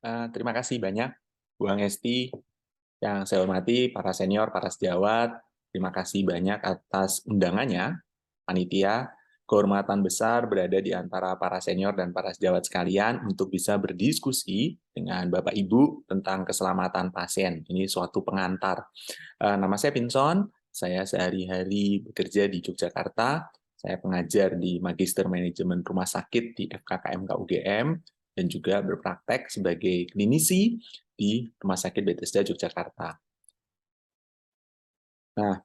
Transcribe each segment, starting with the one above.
Terima kasih banyak, Bu Angesti, yang saya hormati, para senior, para sejawat. Terima kasih banyak atas undangannya, panitia. Kehormatan besar berada di antara para senior dan para sejawat sekalian untuk bisa berdiskusi dengan Bapak Ibu tentang keselamatan pasien. Ini suatu pengantar. Nama saya Pinson, saya sehari-hari bekerja di Yogyakarta. Saya pengajar di Magister Manajemen Rumah Sakit di FKKMK UGM dan juga berpraktek sebagai klinisi di Rumah Sakit Bethesda Yogyakarta. Nah,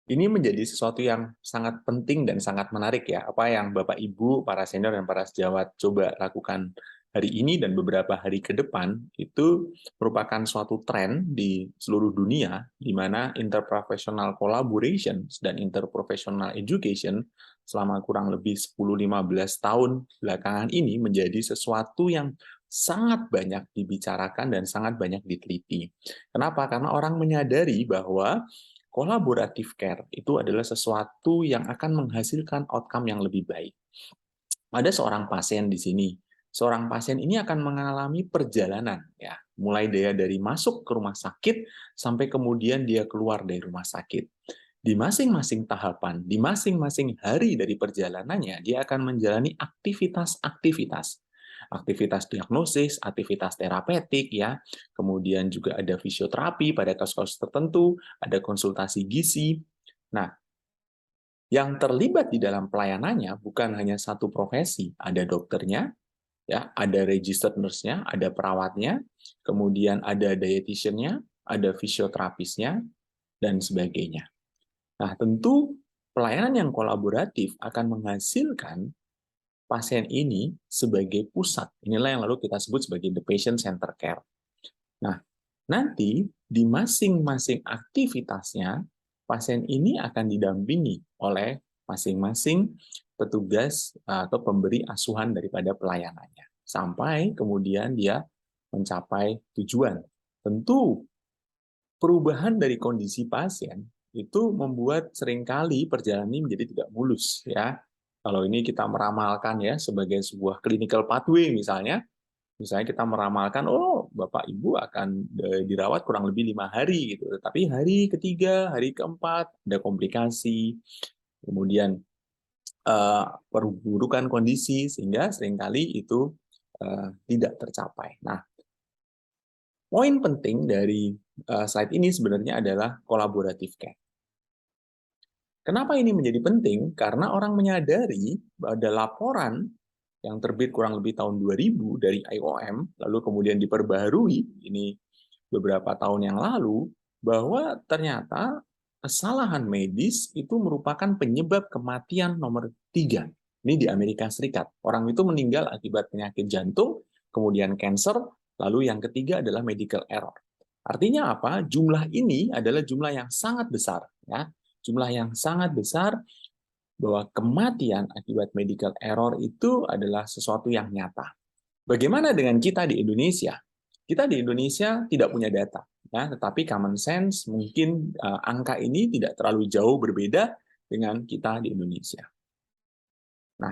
ini menjadi sesuatu yang sangat penting dan sangat menarik ya, apa yang Bapak Ibu, para senior dan para sejawat coba lakukan hari ini dan beberapa hari ke depan itu merupakan suatu tren di seluruh dunia di mana interprofessional collaboration dan interprofessional education selama kurang lebih 10-15 tahun belakangan ini menjadi sesuatu yang sangat banyak dibicarakan dan sangat banyak diteliti. Kenapa? Karena orang menyadari bahwa kolaboratif care itu adalah sesuatu yang akan menghasilkan outcome yang lebih baik. Ada seorang pasien di sini. Seorang pasien ini akan mengalami perjalanan, ya, mulai dari masuk ke rumah sakit sampai kemudian dia keluar dari rumah sakit. Di masing-masing tahapan, di masing-masing hari dari perjalanannya, dia akan menjalani aktivitas-aktivitas. Aktivitas diagnosis, aktivitas terapeutik, ya. Kemudian juga ada fisioterapi pada kasus-kasus tertentu, ada konsultasi gizi. Nah, yang terlibat di dalam pelayanannya bukan hanya satu profesi, ada dokternya, ya, ada registered nurse-nya, ada perawatnya, kemudian ada dietitian-nya, ada fisioterapisnya, dan sebagainya. Nah, tentu pelayanan yang kolaboratif akan menghasilkan pasien ini sebagai pusat. Inilah yang lalu kita sebut sebagai the patient center care. Nah, nanti di masing-masing aktivitasnya, pasien ini akan didampingi oleh masing-masing petugas atau pemberi asuhan daripada pelayanannya. Sampai kemudian dia mencapai tujuan. Tentu perubahan dari kondisi pasien itu membuat seringkali perjalanan ini menjadi tidak mulus, ya. Kalau ini kita meramalkan ya sebagai sebuah clinical pathway misalnya kita meramalkan, oh Bapak Ibu akan dirawat kurang lebih 5 hari gitu, tapi hari ketiga, hari keempat ada komplikasi, kemudian perburukan kondisi sehingga seringkali itu tidak tercapai. Nah, poin penting dari slide ini sebenarnya adalah collaborative care. Kenapa ini menjadi penting? Karena orang menyadari bahwa ada laporan yang terbit kurang lebih tahun 2000 dari IOM, lalu kemudian diperbaharui ini beberapa tahun yang lalu, bahwa ternyata kesalahan medis itu merupakan penyebab kematian nomor 3. Ini di Amerika Serikat. Orang itu meninggal akibat penyakit jantung, kemudian cancer, lalu yang ketiga adalah medical error. Artinya apa? Jumlah ini adalah jumlah yang sangat besar, ya. Jumlah yang sangat besar bahwa kematian akibat medical error itu adalah sesuatu yang nyata. Bagaimana dengan kita di Indonesia? Kita di Indonesia tidak punya data, ya, tetapi common sense mungkin angka ini tidak terlalu jauh berbeda dengan kita di Indonesia. Nah,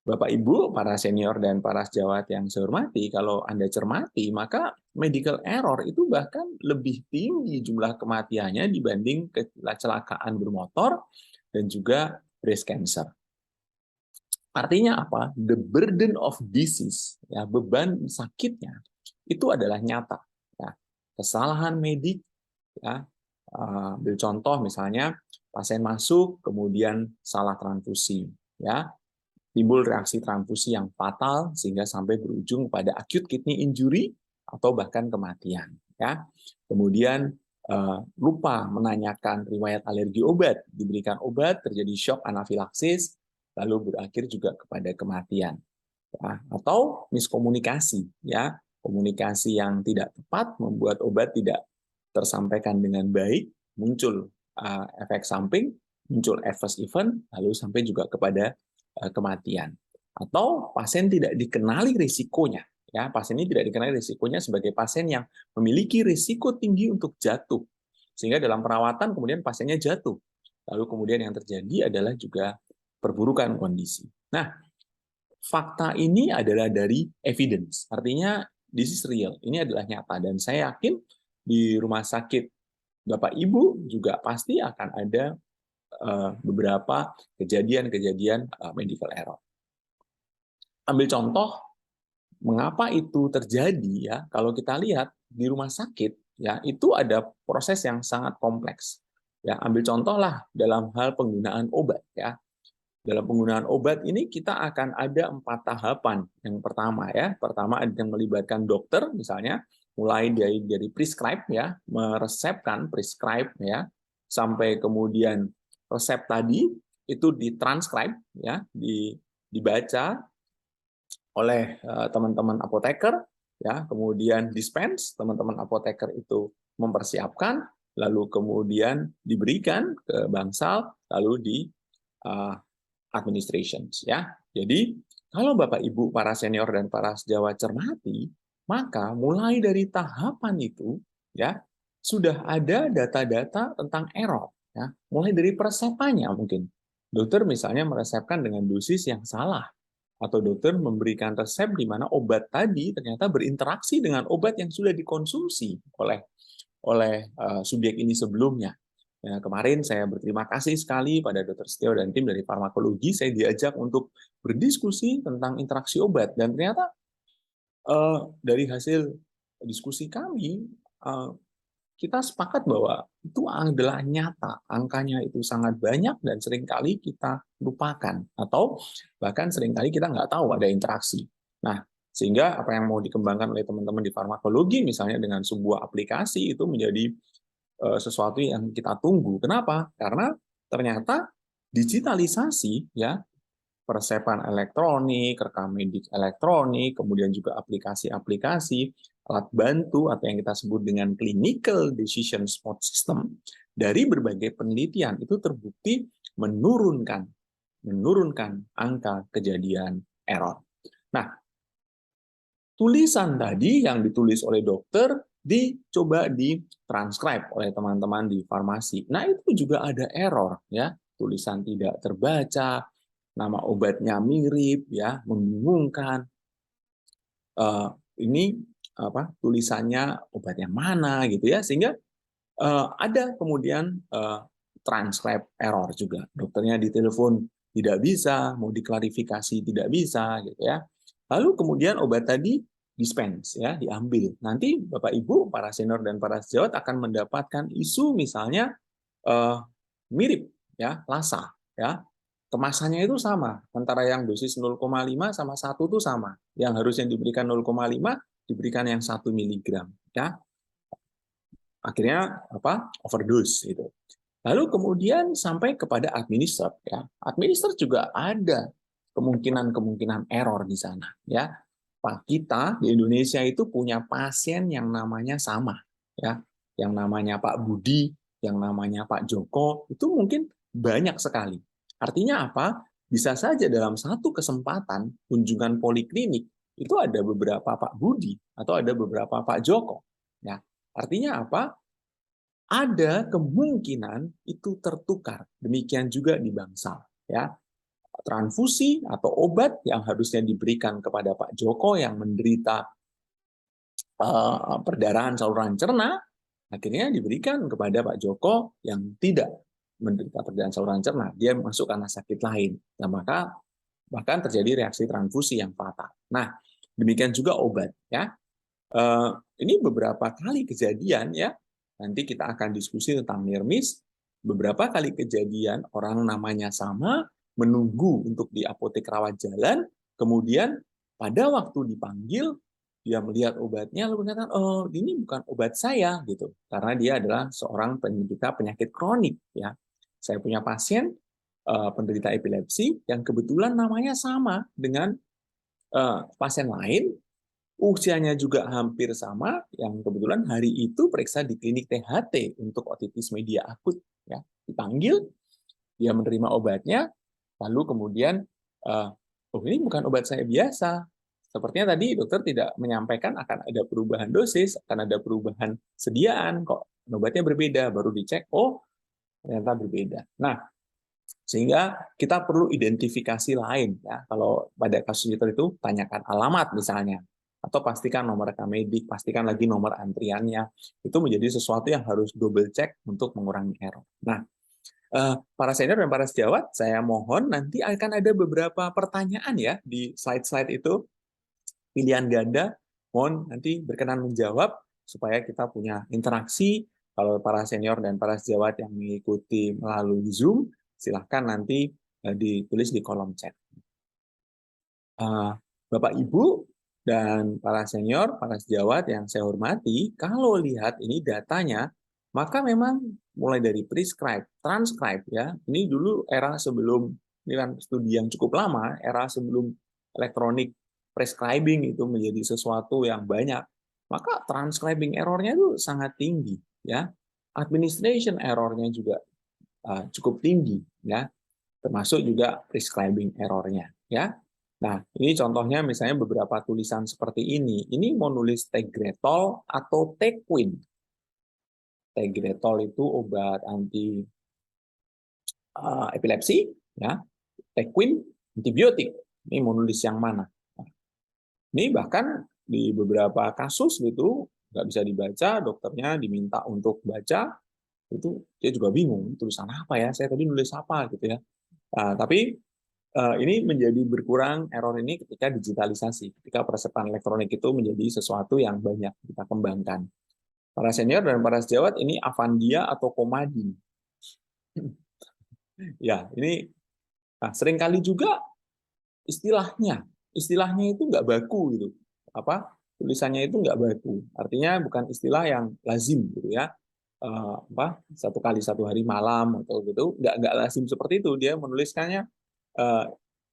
Bapak Ibu, para senior dan para sejawat yang saya hormati, kalau Anda cermati, maka medical error itu bahkan lebih tinggi jumlah kematiannya dibanding kecelakaan bermotor dan juga breast cancer. Artinya apa? The burden of disease, ya, beban sakitnya itu adalah nyata. Ya. Kesalahan medik, ya, ambil contoh misalnya pasien masuk kemudian salah transfusi, ya, timbul reaksi transfusi yang fatal sehingga sampai berujung pada acute kidney injury atau bahkan kematian. Ya. Kemudian lupa menanyakan riwayat alergi obat, diberikan obat, terjadi shock anafilaksis, lalu berakhir juga kepada kematian. Ya. Atau miskomunikasi, ya, komunikasi yang tidak tepat membuat obat tidak tersampaikan dengan baik, muncul efek samping, muncul adverse event, lalu sampai juga kepada kematian. Atau pasien tidak dikenali risikonya, ya, pasien ini tidak dikenali risikonya sebagai pasien yang memiliki risiko tinggi untuk jatuh, sehingga dalam perawatan kemudian pasiennya jatuh, lalu kemudian yang terjadi adalah juga perburukan kondisi. Nah, fakta ini adalah dari evidence, artinya this is real, ini adalah nyata, dan saya yakin di rumah sakit Bapak Ibu juga pasti akan ada beberapa kejadian-kejadian medical error. Ambil contoh, mengapa itu terjadi ya? Kalau kita lihat di rumah sakit ya, itu ada proses yang sangat kompleks. Ya, ambil contoh lah dalam hal penggunaan obat ya. Dalam penggunaan obat ini kita akan ada 4 tahapan. Yang pertama ya, pertama ada yang melibatkan dokter misalnya, mulai dari prescribe ya, meresepkan prescribe ya, sampai kemudian resep tadi itu ditranscribe ya, dibaca oleh teman-teman apoteker ya, kemudian dispense, teman-teman apoteker itu mempersiapkan, lalu kemudian diberikan ke bangsal, lalu di administrations ya. Jadi kalau Bapak Ibu para senior dan para sejawat cermati, maka mulai dari tahapan itu ya sudah ada data-data tentang error ya. Mulai dari peresepannya mungkin. Dokter misalnya meresepkan dengan dosis yang salah, atau dokter memberikan resep di mana obat tadi ternyata berinteraksi dengan obat yang sudah dikonsumsi oleh subjek ini sebelumnya. Ya, kemarin saya berterima kasih sekali pada Dr. Setio dan tim dari farmakologi. Saya diajak untuk berdiskusi tentang interaksi obat, dan ternyata dari hasil diskusi kami kita sepakat bahwa itu adalah nyata, angkanya itu sangat banyak dan seringkali kita lupakan, atau bahkan seringkali kita nggak tahu ada interaksi. Nah, sehingga apa yang mau dikembangkan oleh teman-teman di farmakologi misalnya dengan sebuah aplikasi itu menjadi sesuatu yang kita tunggu. Kenapa? Karena ternyata digitalisasi ya, persepan elektronik, rekam medik elektronik, kemudian juga aplikasi-aplikasi, alat bantu atau yang kita sebut dengan clinical decision support system, dari berbagai penelitian itu terbukti menurunkan angka kejadian error. Nah, tulisan tadi yang ditulis oleh dokter dicoba ditranscribe oleh teman-teman di farmasi. Nah, itu juga ada error ya, tulisan tidak terbaca, nama obatnya mirip ya, membingungkan. Ini tulisannya obat yang mana gitu ya, sehingga ada kemudian transcribe error juga. Dokternya ditelepon tidak bisa, mau diklarifikasi tidak bisa gitu ya. Lalu kemudian obat tadi dispense ya, diambil. Nanti Bapak Ibu para senior dan para sejawat akan mendapatkan isu misalnya mirip ya, lasa ya. Kemasannya itu sama, antara yang dosis 0,5 sama 1 itu sama. Yang harusnya diberikan 0,5 diberikan yang 1 miligram ya. Akhirnya overdose itu. Lalu kemudian sampai kepada administer ya. Administer juga ada kemungkinan error di sana ya. Pak, kita di Indonesia itu punya pasien yang namanya sama ya. Yang namanya Pak Budi, yang namanya Pak Joko, itu mungkin banyak sekali. Artinya apa? Bisa saja dalam satu kesempatan kunjungan poliklinik itu ada beberapa Pak Budi atau ada beberapa Pak Joko. Ya. Artinya apa? Ada kemungkinan itu tertukar. Demikian juga di bangsal. Ya. Transfusi atau obat yang harusnya diberikan kepada Pak Joko yang menderita perdarahan saluran cerna, akhirnya diberikan kepada Pak Joko yang tidak menderita perdarahan saluran cerna. Dia masuk karena sakit lain. Nah, maka bahkan terjadi reaksi transfusi yang fatal. Nah, demikian juga obat. Ya. Ini beberapa kali kejadian ya. Nanti kita akan diskusi tentang near miss. Beberapa kali kejadian orang namanya sama, menunggu untuk di apotek rawat jalan, kemudian pada waktu dipanggil dia melihat obatnya lalu mengatakan, oh ini bukan obat saya gitu, karena dia adalah seorang penderita penyakit kronik ya. Saya punya pasien penderita epilepsi yang kebetulan namanya sama dengan pasien lain, usianya juga hampir sama, yang kebetulan hari itu periksa di klinik THT untuk otitis media akut ya. Dipanggil, dia menerima obatnya, lalu kemudian oh ini bukan obat saya biasa. Sepertinya tadi dokter tidak menyampaikan akan ada perubahan dosis, akan ada perubahan sediaan, kok obatnya berbeda, baru dicek, oh ternyata berbeda. Nah, Sehingga kita perlu identifikasi lain ya. Kalau pada kasus itu tanyakan alamat misalnya, atau pastikan nomor rekam medik, pastikan lagi nomor antriannya. Itu menjadi sesuatu yang harus double check untuk mengurangi error. Nah, para senior dan para sejawat, saya mohon nanti akan ada beberapa pertanyaan ya di slide-slide itu, pilihan ganda, mohon nanti berkenan menjawab supaya kita punya interaksi. Kalau para senior dan para sejawat yang mengikuti melalui Zoom, silahkan nanti ditulis di kolom chat. Bapak Ibu dan para senior, para sejawat yang saya hormati, kalau lihat ini datanya, maka memang mulai dari prescribe, transcribe ya. Ini dulu era sebelum, ini kan studi yang cukup lama, era sebelum elektronik prescribing itu menjadi sesuatu yang banyak. Maka transcribing errornya itu sangat tinggi ya. Administration errornya juga cukup tinggi ya. Termasuk juga prescribing errornya ya. Nah, ini contohnya misalnya beberapa tulisan seperti ini. Ini mau nulis Tegretol atau Tequin. Tegretol itu obat anti epilepsi, ya. Tequin antibiotik. Ini mau nulis yang mana? Nah, ini bahkan di beberapa kasus gitu nggak bisa dibaca, dokternya diminta untuk baca, itu dia juga bingung tulisan apa ya? Saya tadi nulis apa gitu ya. Nah, tapi ini menjadi berkurang error ini ketika digitalisasi, ketika persepan elektronik itu menjadi sesuatu yang banyak kita kembangkan. Para senior dan para sejawat ini Avandia atau Komadin. Ya, ini seringkali juga istilahnya itu nggak baku gitu. Tulisannya itu nggak baku. Artinya bukan istilah yang lazim gitu ya. Satu kali satu hari malam atau gitu, nggak lazim seperti itu. Dia menuliskannya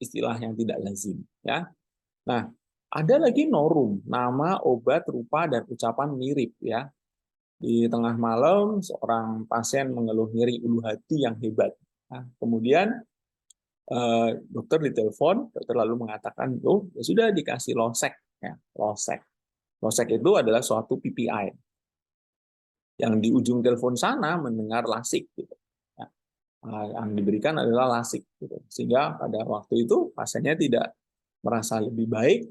istilah yang tidak lazim ya. Nah, ada lagi norum, nama, obat, rupa dan ucapan mirip ya. Di tengah malam seorang pasien mengeluh nyeri ulu hati yang hebat. Nah, kemudian dokter ditelepon, dokter lalu mengatakan, "Oh, ya sudah dikasih Losec ya, Losec." Losec itu adalah suatu PPI yang di ujung telepon sana mendengar lasik gitu. Ya, yang diberikan adalah lasik gitu. Sehingga pada waktu itu pasiennya tidak merasa lebih baik,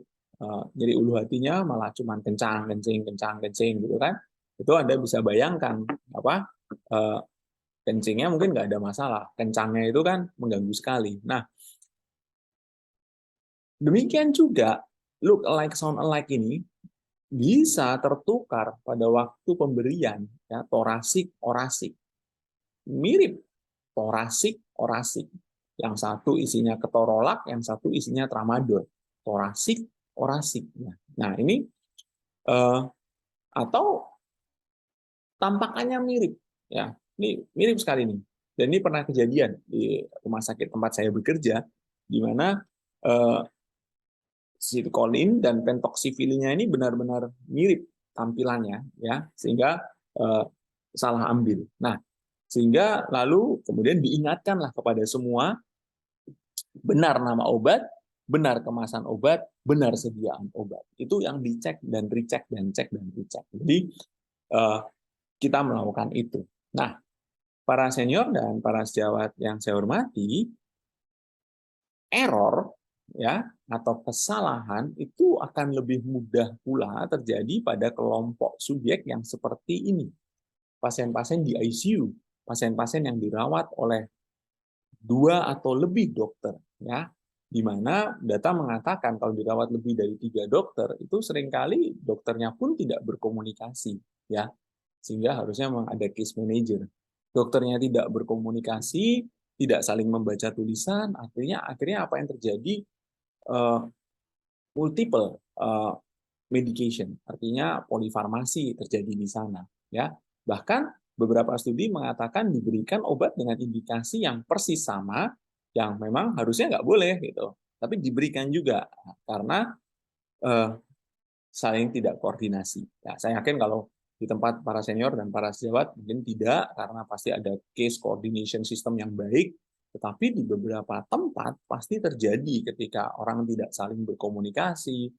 jadi ulu hatinya malah cuma kencang kencing gitu kan. Itu Anda bisa bayangkan kencingnya mungkin nggak ada masalah, kencangnya itu kan mengganggu sekali. Nah, demikian juga look alike sound alike ini bisa tertukar pada waktu pemberian ya, torasik orasik. Mirip torasik orasik. Yang satu isinya ketorolak, yang satu isinya tramadol. Torasik orasik. Nah, ini atau tampakannya mirip ya. Ini mirip sekali nih. Dan ini pernah kejadian di rumah sakit tempat saya bekerja di mana sitkolin dan pentoksifilinya ini benar-benar mirip tampilannya ya, sehingga salah ambil. Nah, sehingga lalu kemudian diingatkanlah kepada semua, benar nama obat, benar kemasan obat, benar sediaan obat. Itu yang dicek dan recheck dan cek dan recheck. Jadi kita melakukan itu. Nah, para senior dan para sejawat yang saya hormati, error ya atau kesalahan itu akan lebih mudah pula terjadi pada kelompok subjek yang seperti ini. Pasien-pasien di ICU, pasien-pasien yang dirawat oleh 2 atau lebih dokter ya. Di mana data mengatakan kalau dirawat lebih dari 3 dokter itu seringkali dokternya pun tidak berkomunikasi ya. Sehingga harusnya memang ada case manager. Dokternya tidak berkomunikasi, tidak saling membaca tulisan, akhirnya apa yang terjadi? Multiple medication, artinya polifarmasi terjadi di sana. Ya, bahkan beberapa studi mengatakan diberikan obat dengan indikasi yang persis sama, yang memang harusnya nggak boleh gitu, tapi diberikan juga karena saling tidak koordinasi. Ya, saya yakin kalau di tempat para senior dan para sejawat mungkin tidak, karena pasti ada case coordination system yang baik, tetapi di beberapa tempat pasti terjadi ketika orang tidak saling berkomunikasi,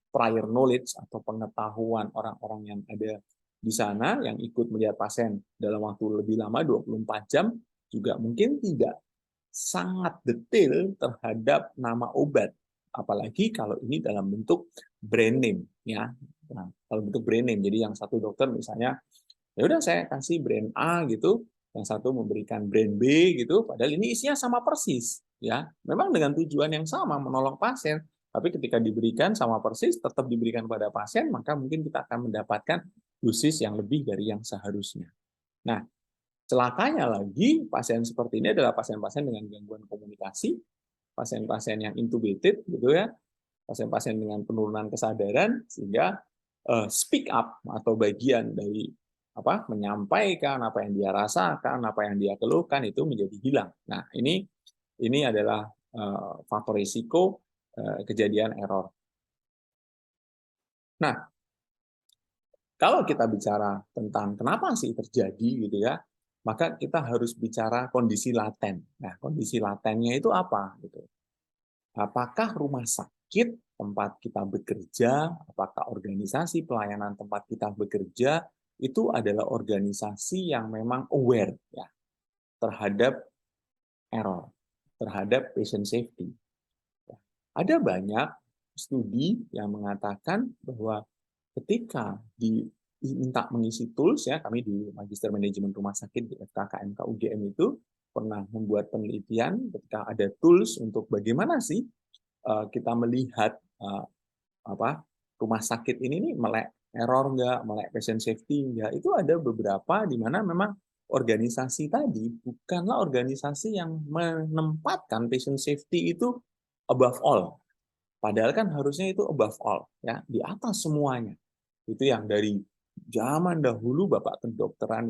prior knowledge atau pengetahuan orang-orang yang ada di sana yang ikut melihat pasien dalam waktu lebih lama 24 jam juga mungkin tidak sangat detail terhadap nama obat, apalagi kalau ini dalam bentuk brand name, ya. Nah, kalau bentuk brand name, jadi yang satu dokter misalnya, ya udah saya kasih brand A gitu, yang satu memberikan brand B gitu, padahal ini isinya sama persis, ya. Memang dengan tujuan yang sama, menolong pasien, tapi ketika diberikan sama persis, tetap diberikan pada pasien, maka mungkin kita akan mendapatkan dosis yang lebih dari yang seharusnya. Nah, celakanya lagi, pasien seperti ini adalah pasien-pasien dengan gangguan komunikasi, pasien-pasien yang intubated, gitu ya, pasien-pasien dengan penurunan kesadaran, sehingga speak up atau bagian dari menyampaikan apa yang dia rasakan, apa yang dia keluhkan itu menjadi hilang. Nah, ini adalah faktor risiko kejadian error. Nah, kalau kita bicara tentang kenapa sih terjadi gitu ya, maka kita harus bicara kondisi laten. Nah, kondisi latennya itu apa gitu? Apakah rumah sakit tempat kita bekerja, apakah organisasi pelayanan tempat kita bekerja itu adalah organisasi yang memang aware ya terhadap error, terhadap patient safety. Ada banyak studi yang mengatakan bahwa ketika diminta mengisi tools, ya kami di Magister Manajemen Rumah Sakit di FKKMK UGM itu pernah membuat penelitian ketika ada tools untuk bagaimana sih kita melihat rumah sakit ini nih melek error nggak, melek patient safety nggak. Itu ada beberapa di mana memang organisasi tadi bukanlah organisasi yang menempatkan patient safety itu above all. Padahal kan harusnya itu above all, ya, di atas semuanya. Itu yang dari zaman dahulu Bapak kedokteran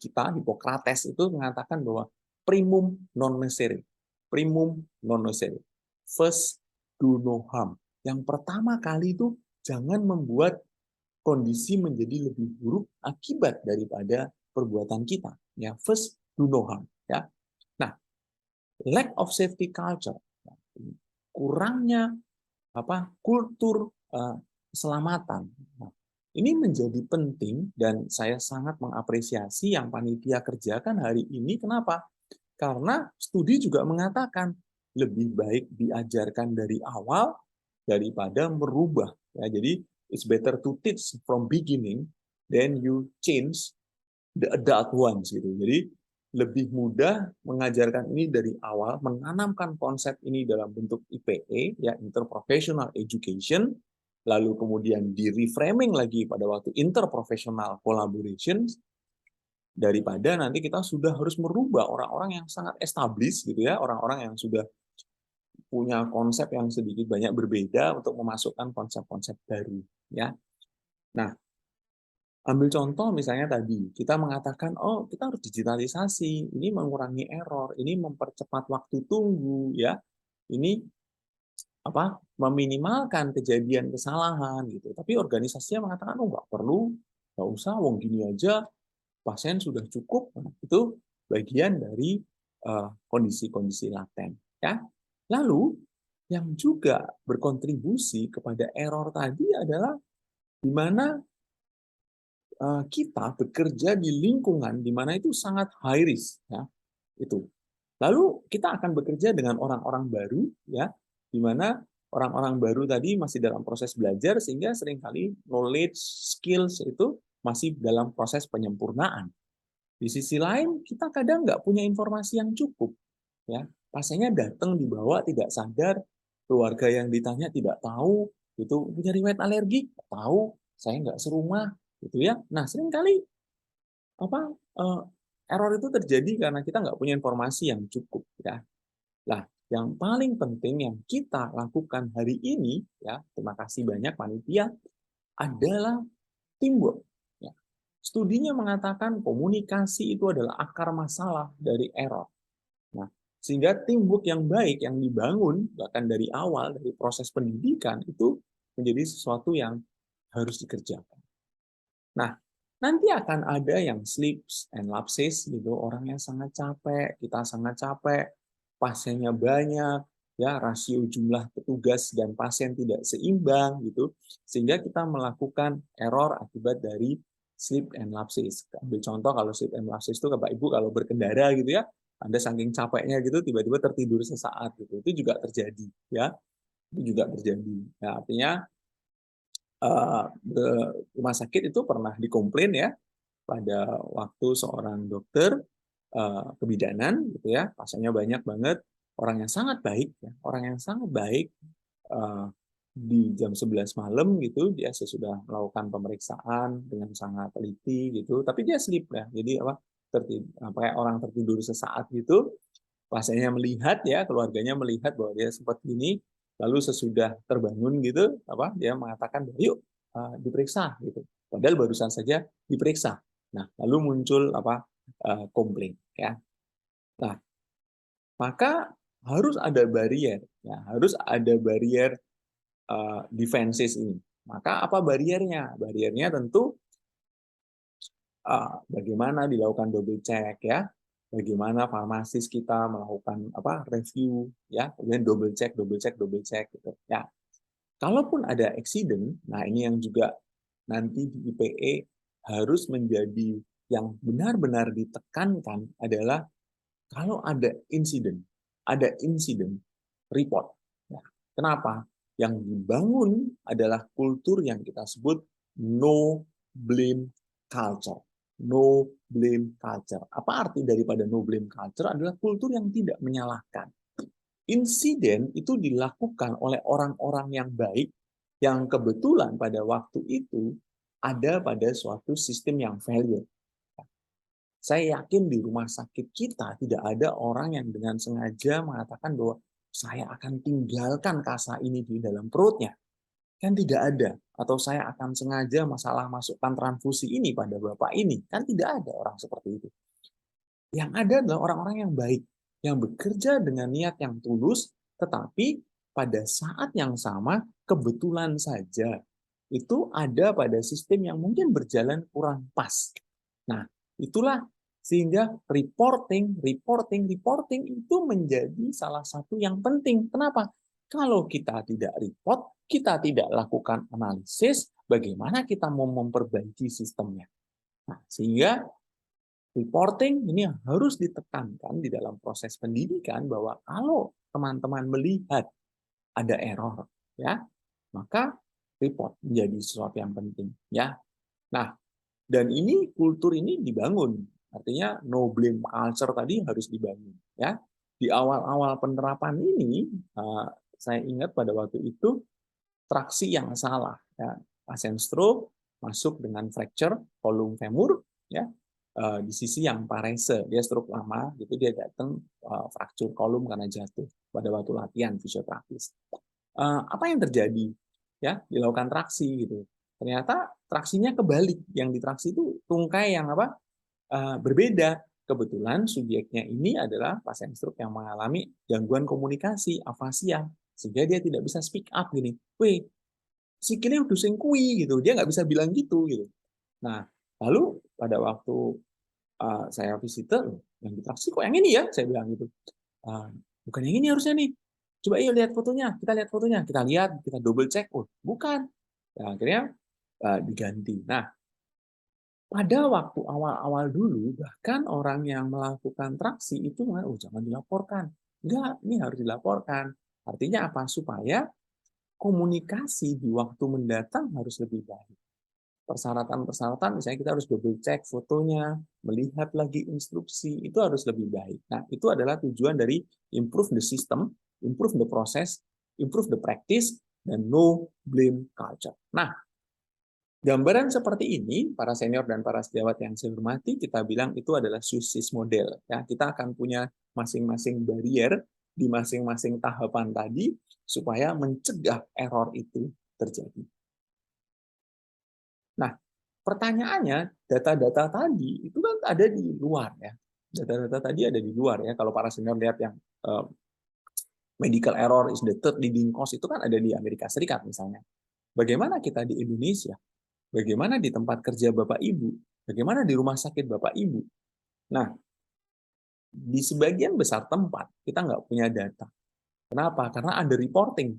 kita Hippocrates itu mengatakan bahwa primum non nocere. Primum non nocere. First do no harm. Yang pertama kali itu jangan membuat kondisi menjadi lebih buruk akibat daripada perbuatan kita. Ya, first do no harm, ya. Nah, lack of safety culture, kurangnya kultur keselamatan. Nah, ini menjadi penting dan saya sangat mengapresiasi yang panitia kerjakan hari ini. Kenapa? Karena studi juga mengatakan lebih baik diajarkan dari awal daripada merubah. Ya, jadi it's better to teach from beginning than you change the adult ones gitu. Jadi lebih mudah mengajarkan ini dari awal, menanamkan konsep ini dalam bentuk IPE, ya interprofessional education, lalu kemudian di reframing lagi pada waktu interprofessional collaboration, daripada nanti kita sudah harus merubah orang-orang yang sangat established gitu ya, orang-orang yang sudah punya konsep yang sedikit banyak berbeda untuk memasukkan konsep-konsep baru, ya. Nah, ambil contoh misalnya tadi, kita mengatakan, oh kita harus digitalisasi, ini mengurangi error, ini mempercepat waktu tunggu, ya, ini meminimalkan kejadian kesalahan gitu. Tapi organisasinya mengatakan, oh nggak perlu, nggak usah, wong gini aja, pasien sudah cukup. Nah, itu bagian dari kondisi-kondisi laten. Ya. Lalu yang juga berkontribusi kepada error tadi adalah di mana kita bekerja di lingkungan di mana itu sangat high risk, ya, itu. Lalu kita akan bekerja dengan orang-orang baru, ya, di mana orang-orang baru tadi masih dalam proses belajar sehingga seringkali knowledge, skills itu masih dalam proses penyempurnaan. Di sisi lain kita kadang nggak punya informasi yang cukup, ya. Pasiennya datang dibawa tidak sadar, keluarga yang ditanya tidak tahu, itu punya riwayat alergi, tahu, saya nggak serumah, gitu ya. Nah, seringkali eh, error itu terjadi karena kita nggak punya informasi yang cukup, ya. Nah, yang paling penting yang kita lakukan hari ini, ya, terima kasih banyak panitia, adalah teamwork. Ya. Studinya mengatakan komunikasi itu adalah akar masalah dari error. Nah, sehingga teamwork yang baik yang dibangun bahkan dari awal dari proses pendidikan itu menjadi sesuatu yang harus dikerjakan. Nah, nanti akan ada yang sleeps and lapses gitu, orang yang sangat capek, kita sangat capek, pasiennya banyak, ya rasio jumlah petugas dan pasien tidak seimbang gitu, sehingga kita melakukan error akibat dari sleep and lapses. Ambil contoh kalau sleep and lapses itu Bapak Ibu kalau berkendara gitu ya, Anda saking capeknya gitu tiba-tiba tertidur sesaat gitu. Itu juga terjadi ya. Itu juga terjadi. Nah, artinya rumah sakit itu pernah dikomplain ya pada waktu seorang dokter kebidanan gitu ya, pasiennya banyak banget, orang yang sangat baik ya, orang yang sangat baik eh, di jam 11 malam gitu dia sesudah melakukan pemeriksaan dengan sangat teliti gitu, tapi dia sleep ya. Jadi apa? Kayak orang tertidur sesaat gitu, pasiennya melihat ya, keluarganya melihat bahwa dia sempat gini, lalu sesudah terbangun gitu, apa? Dia mengatakan, "Yuk, diperiksa," gitu. Padahal barusan saja diperiksa. Nah, lalu muncul apa? Komplain ya. Nah, maka harus ada barier ya, harus ada barier defenses ini. Maka apa bariernya? Bariernya tentu bagaimana dilakukan double check ya, bagaimana farmasis kita melakukan apa review ya, kemudian double check, double check, double check gitu. Ya, kalaupun ada accident, nah ini yang juga nanti di IPE harus menjadi yang benar-benar ditekankan adalah kalau ada insiden report. Ya, kenapa? Yang dibangun adalah kultur yang kita sebut no blame culture. No blame culture. Apa arti daripada no blame culture? Adalah kultur yang tidak menyalahkan. Insiden itu dilakukan oleh orang-orang yang baik, yang kebetulan pada waktu itu ada pada suatu sistem yang failure. Saya yakin di rumah sakit kita tidak ada orang yang dengan sengaja mengatakan bahwa saya akan tinggalkan kasa ini di dalam perutnya. Kan tidak ada. Atau saya akan sengaja masalah masukkan transfusi ini pada bapak ini. Kan tidak ada orang seperti itu. Yang ada adalah orang-orang yang baik, yang bekerja dengan niat yang tulus, tetapi pada saat yang sama kebetulan saja itu ada pada sistem yang mungkin berjalan kurang pas. Nah, itulah sehingga reporting itu menjadi salah satu yang penting. Kenapa? Kalau kita tidak report, kita tidak lakukan analisis, bagaimana kita mau memperbaiki sistemnya? Nah, sehingga reporting ini harus ditekankan di dalam proses pendidikan bahwa kalau teman-teman melihat ada error, ya, maka report menjadi sesuatu yang penting, ya. Nah, dan ini kultur ini dibangun, artinya no blame culture tadi harus dibangun, ya. Di awal-awal penerapan ini, saya ingat pada waktu itu traksi yang salah, ya. Pasien stroke masuk dengan fracture kolum femur, ya, di sisi yang parese, dia stroke lama, gitu dia datang fraktur kolum karena jatuh pada waktu latihan fisioterapis. Apa yang terjadi? Ya, dilakukan traksi gitu. Ternyata traksinya kebalik, yang ditraksi itu tungkai yang apa? Berbeda. Kebetulan subjeknya ini adalah pasien stroke yang mengalami gangguan komunikasi, afasia, sehingga dia tidak bisa speak up gini. Weh, sikilnya udah sing kui gitu, dia nggak bisa bilang gitu gitu. Nah, lalu pada waktu saya visitor, yang ditraksi kok yang ini ya, saya bilang gitu. Bukan yang ini harusnya nih. Coba yuk lihat fotonya, kita lihat, kita double check, oh bukan. Nah, akhirnya diganti. Nah, pada waktu awal-awal dulu, bahkan orang yang melakukan traksi itu oh jangan dilaporkan. Enggak, ini harus dilaporkan. Artinya apa? Supaya komunikasi di waktu mendatang harus lebih baik. Persyaratan-persyaratan, misalnya kita harus double check fotonya, melihat lagi instruksi, itu harus lebih baik. Nah, itu adalah tujuan dari improve the system, improve the process, improve the practice, dan no blame culture. Nah, gambaran seperti ini, para senior dan para sejawat yang saya hormati, kita bilang itu adalah SUSIS model. Ya, kita akan punya masing-masing barrier di masing-masing tahapan tadi, supaya mencegah error itu terjadi. Nah, pertanyaannya, data-data tadi itu kan ada di luar ya. Data-data tadi ada di luar ya. Kalau para senior lihat yang medical error is the third leading cause itu kan ada di Amerika Serikat misalnya. Bagaimana kita di Indonesia? Bagaimana di tempat kerja Bapak Ibu? Bagaimana di rumah sakit Bapak Ibu? Nah, di sebagian besar tempat kita nggak punya data. Kenapa? Karena under reporting.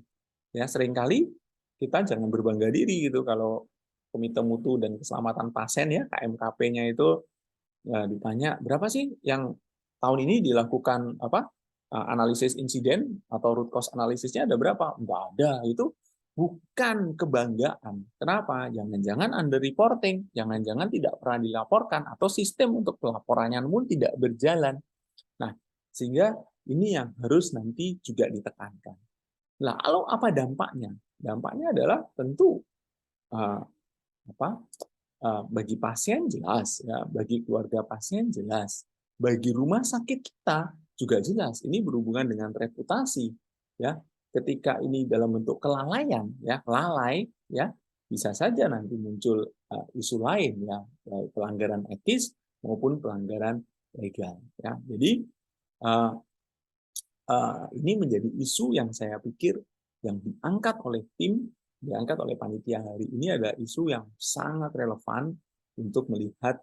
Ya, seringkali kita jangan berbangga diri gitu kalau Komite Mutu dan Keselamatan Pasien ya KMKP-nya itu ditanya berapa sih yang tahun ini dilakukan analisis insiden atau root cause analisisnya ada berapa? Nggak ada. Itu bukan kebanggaan. Kenapa? Jangan-jangan under reporting, jangan-jangan tidak pernah dilaporkan, atau sistem untuk pelaporannya pun tidak berjalan. Nah, sehingga ini yang harus nanti juga ditekankan. Lalu apa dampaknya? Dampaknya adalah tentu bagi pasien jelas, ya, bagi keluarga pasien jelas, bagi rumah sakit kita juga jelas. Ini berhubungan dengan reputasi, ya. Ketika ini dalam bentuk kelalaian, ya, lalai, ya, bisa saja nanti muncul isu lain, ya, baik pelanggaran etis maupun pelanggaran legal, ya. Jadi ini menjadi isu yang saya pikir yang diangkat oleh tim, diangkat oleh panitia hari ini adalah isu yang sangat relevan untuk melihat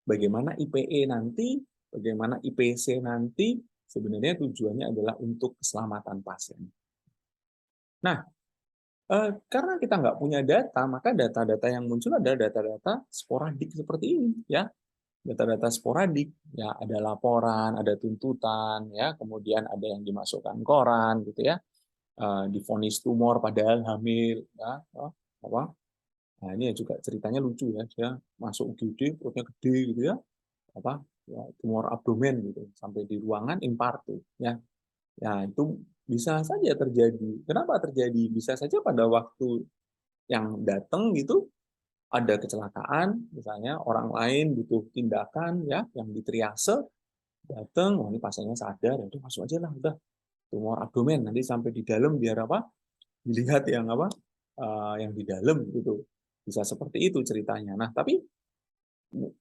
bagaimana IPE nanti, bagaimana IPC nanti, sebenarnya tujuannya adalah untuk keselamatan pasien. Nah, karena kita nggak punya data, maka data-data yang muncul adalah data-data sporadik seperti ini, ya. Data-data sporadik, ya, ada laporan, ada tuntutan, ya, kemudian ada yang dimasukkan koran, gitu ya, divonis tumor padahal hamil, ya, apa? Nah, ini juga ceritanya lucu, ya, dia masuk UGD, perutnya gede, gitu ya, ya, tumor abdomen, gitu, sampai di ruangan infartu, ya, itu bisa saja terjadi. Kenapa terjadi? Bisa saja pada waktu yang datang gitu ada kecelakaan, misalnya orang lain butuh tindakan, ya, yang ditriase, datang, ini pasiennya sadar, itu masuk aja lah, udah tumor abdomen, nanti sampai di dalam biar dilihat yang di dalam gitu, bisa seperti itu ceritanya. Nah, tapi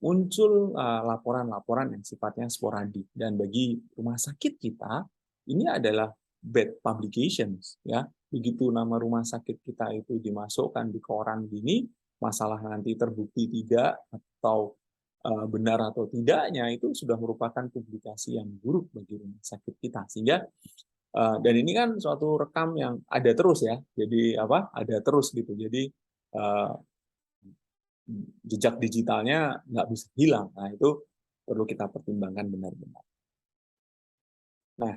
muncul laporan-laporan yang sifatnya sporadik, dan bagi rumah sakit kita ini adalah bad publications, ya. Begitu nama rumah sakit kita itu dimasukkan di koran gini, masalah nanti terbukti tidak atau benar atau tidaknya itu sudah merupakan publikasi yang buruk bagi rumah sakit kita. Sehingga dan ini kan suatu rekam yang ada terus, ya. Jadi ada terus gitu. Jadi jejak digitalnya nggak bisa hilang. Nah, itu perlu kita pertimbangkan benar-benar. Nah,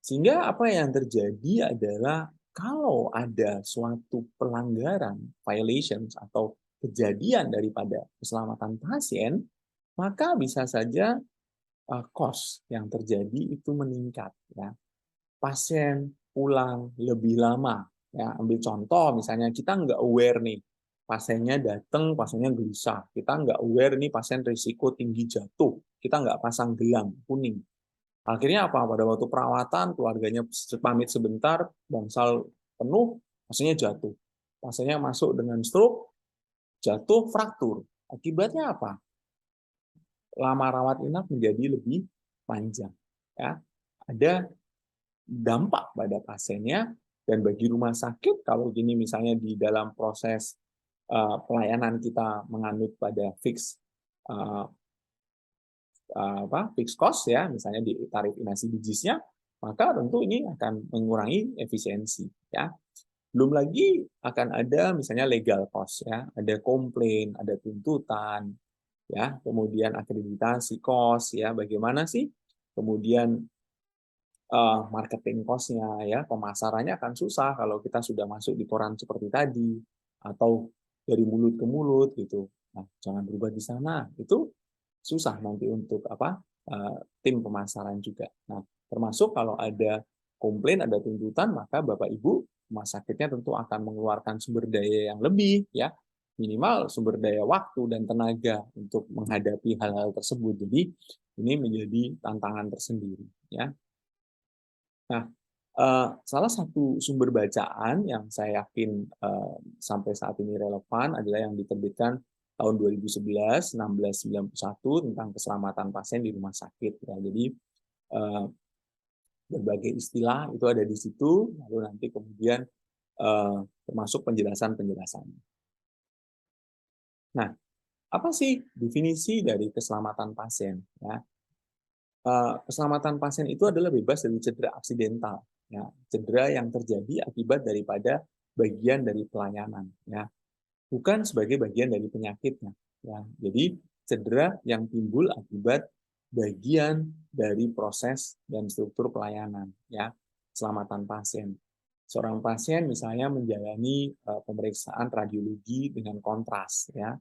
sehingga apa yang terjadi adalah kalau ada suatu pelanggaran, violations, atau kejadian daripada keselamatan pasien, maka bisa saja cost yang terjadi itu meningkat. Ya. Pasien pulang lebih lama. Ya, ambil contoh, misalnya kita nggak aware nih, pasiennya datang, pasiennya gelisah. Kita nggak aware nih pasien risiko tinggi jatuh. Kita nggak pasang gelang kuning. Akhirnya apa? Pada waktu perawatan, keluarganya pamit sebentar, bangsal penuh, pasiennya jatuh. Pasiennya masuk dengan stroke, jatuh, fraktur. Akibatnya apa? Lama rawat inap menjadi lebih panjang. Ya, ada dampak pada pasiennya, dan bagi rumah sakit, kalau gini misalnya di dalam proses pelayanan kita menganut pada fixed cost, ya, misalnya di tarif inasi bijisnya, maka tentu ini akan mengurangi efisiensi, ya. Belum lagi akan ada misalnya legal cost, ya, ada komplain, ada tuntutan, ya, kemudian akreditasi cost, ya, bagaimana sih kemudian marketing cost-nya, ya, pemasarannya akan susah kalau kita sudah masuk di koran seperti tadi, atau dari mulut ke mulut gitu. Nah, jangan berubah di sana, itu susah nanti untuk tim pemasaran juga. Nah, termasuk kalau ada komplain, ada tuntutan, maka Bapak Ibu rumah sakitnya tentu akan mengeluarkan sumber daya yang lebih, ya, minimal sumber daya waktu dan tenaga untuk menghadapi hal-hal tersebut. Jadi ini menjadi tantangan tersendiri, ya. Nah, salah satu sumber bacaan yang saya yakin sampai saat ini relevan adalah yang diterbitkan tahun 2011, 1691 tentang keselamatan pasien di rumah sakit. Ya, jadi berbagai istilah itu ada di situ, lalu nanti kemudian termasuk penjelasan-penjelasannya. Nah, apa sih definisi dari keselamatan pasien? Ya, keselamatan pasien itu adalah bebas dari cedera aksidental, ya, cedera yang terjadi akibat daripada bagian dari pelayanan, ya, bukan sebagai bagian dari penyakitnya, ya. Jadi cedera yang timbul akibat bagian dari proses dan struktur pelayanan, ya, keselamatan pasien. Seorang pasien misalnya menjalani pemeriksaan radiologi dengan kontras, ya,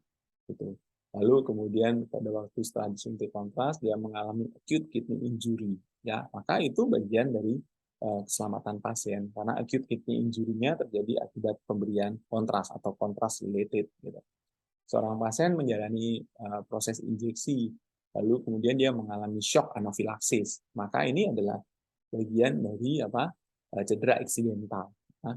gitu. Lalu kemudian pada waktu setelah disuntik kontras dia mengalami acute kidney injury, ya, maka itu bagian dari keselamatan pasien karena acute kidney injury-nya terjadi akibat pemberian kontras atau kontras related, gitu. Seorang pasien menjalani proses injeksi, lalu kemudian dia mengalami shock anafilaksis, maka ini adalah bagian dari cedera eksidental. Nah,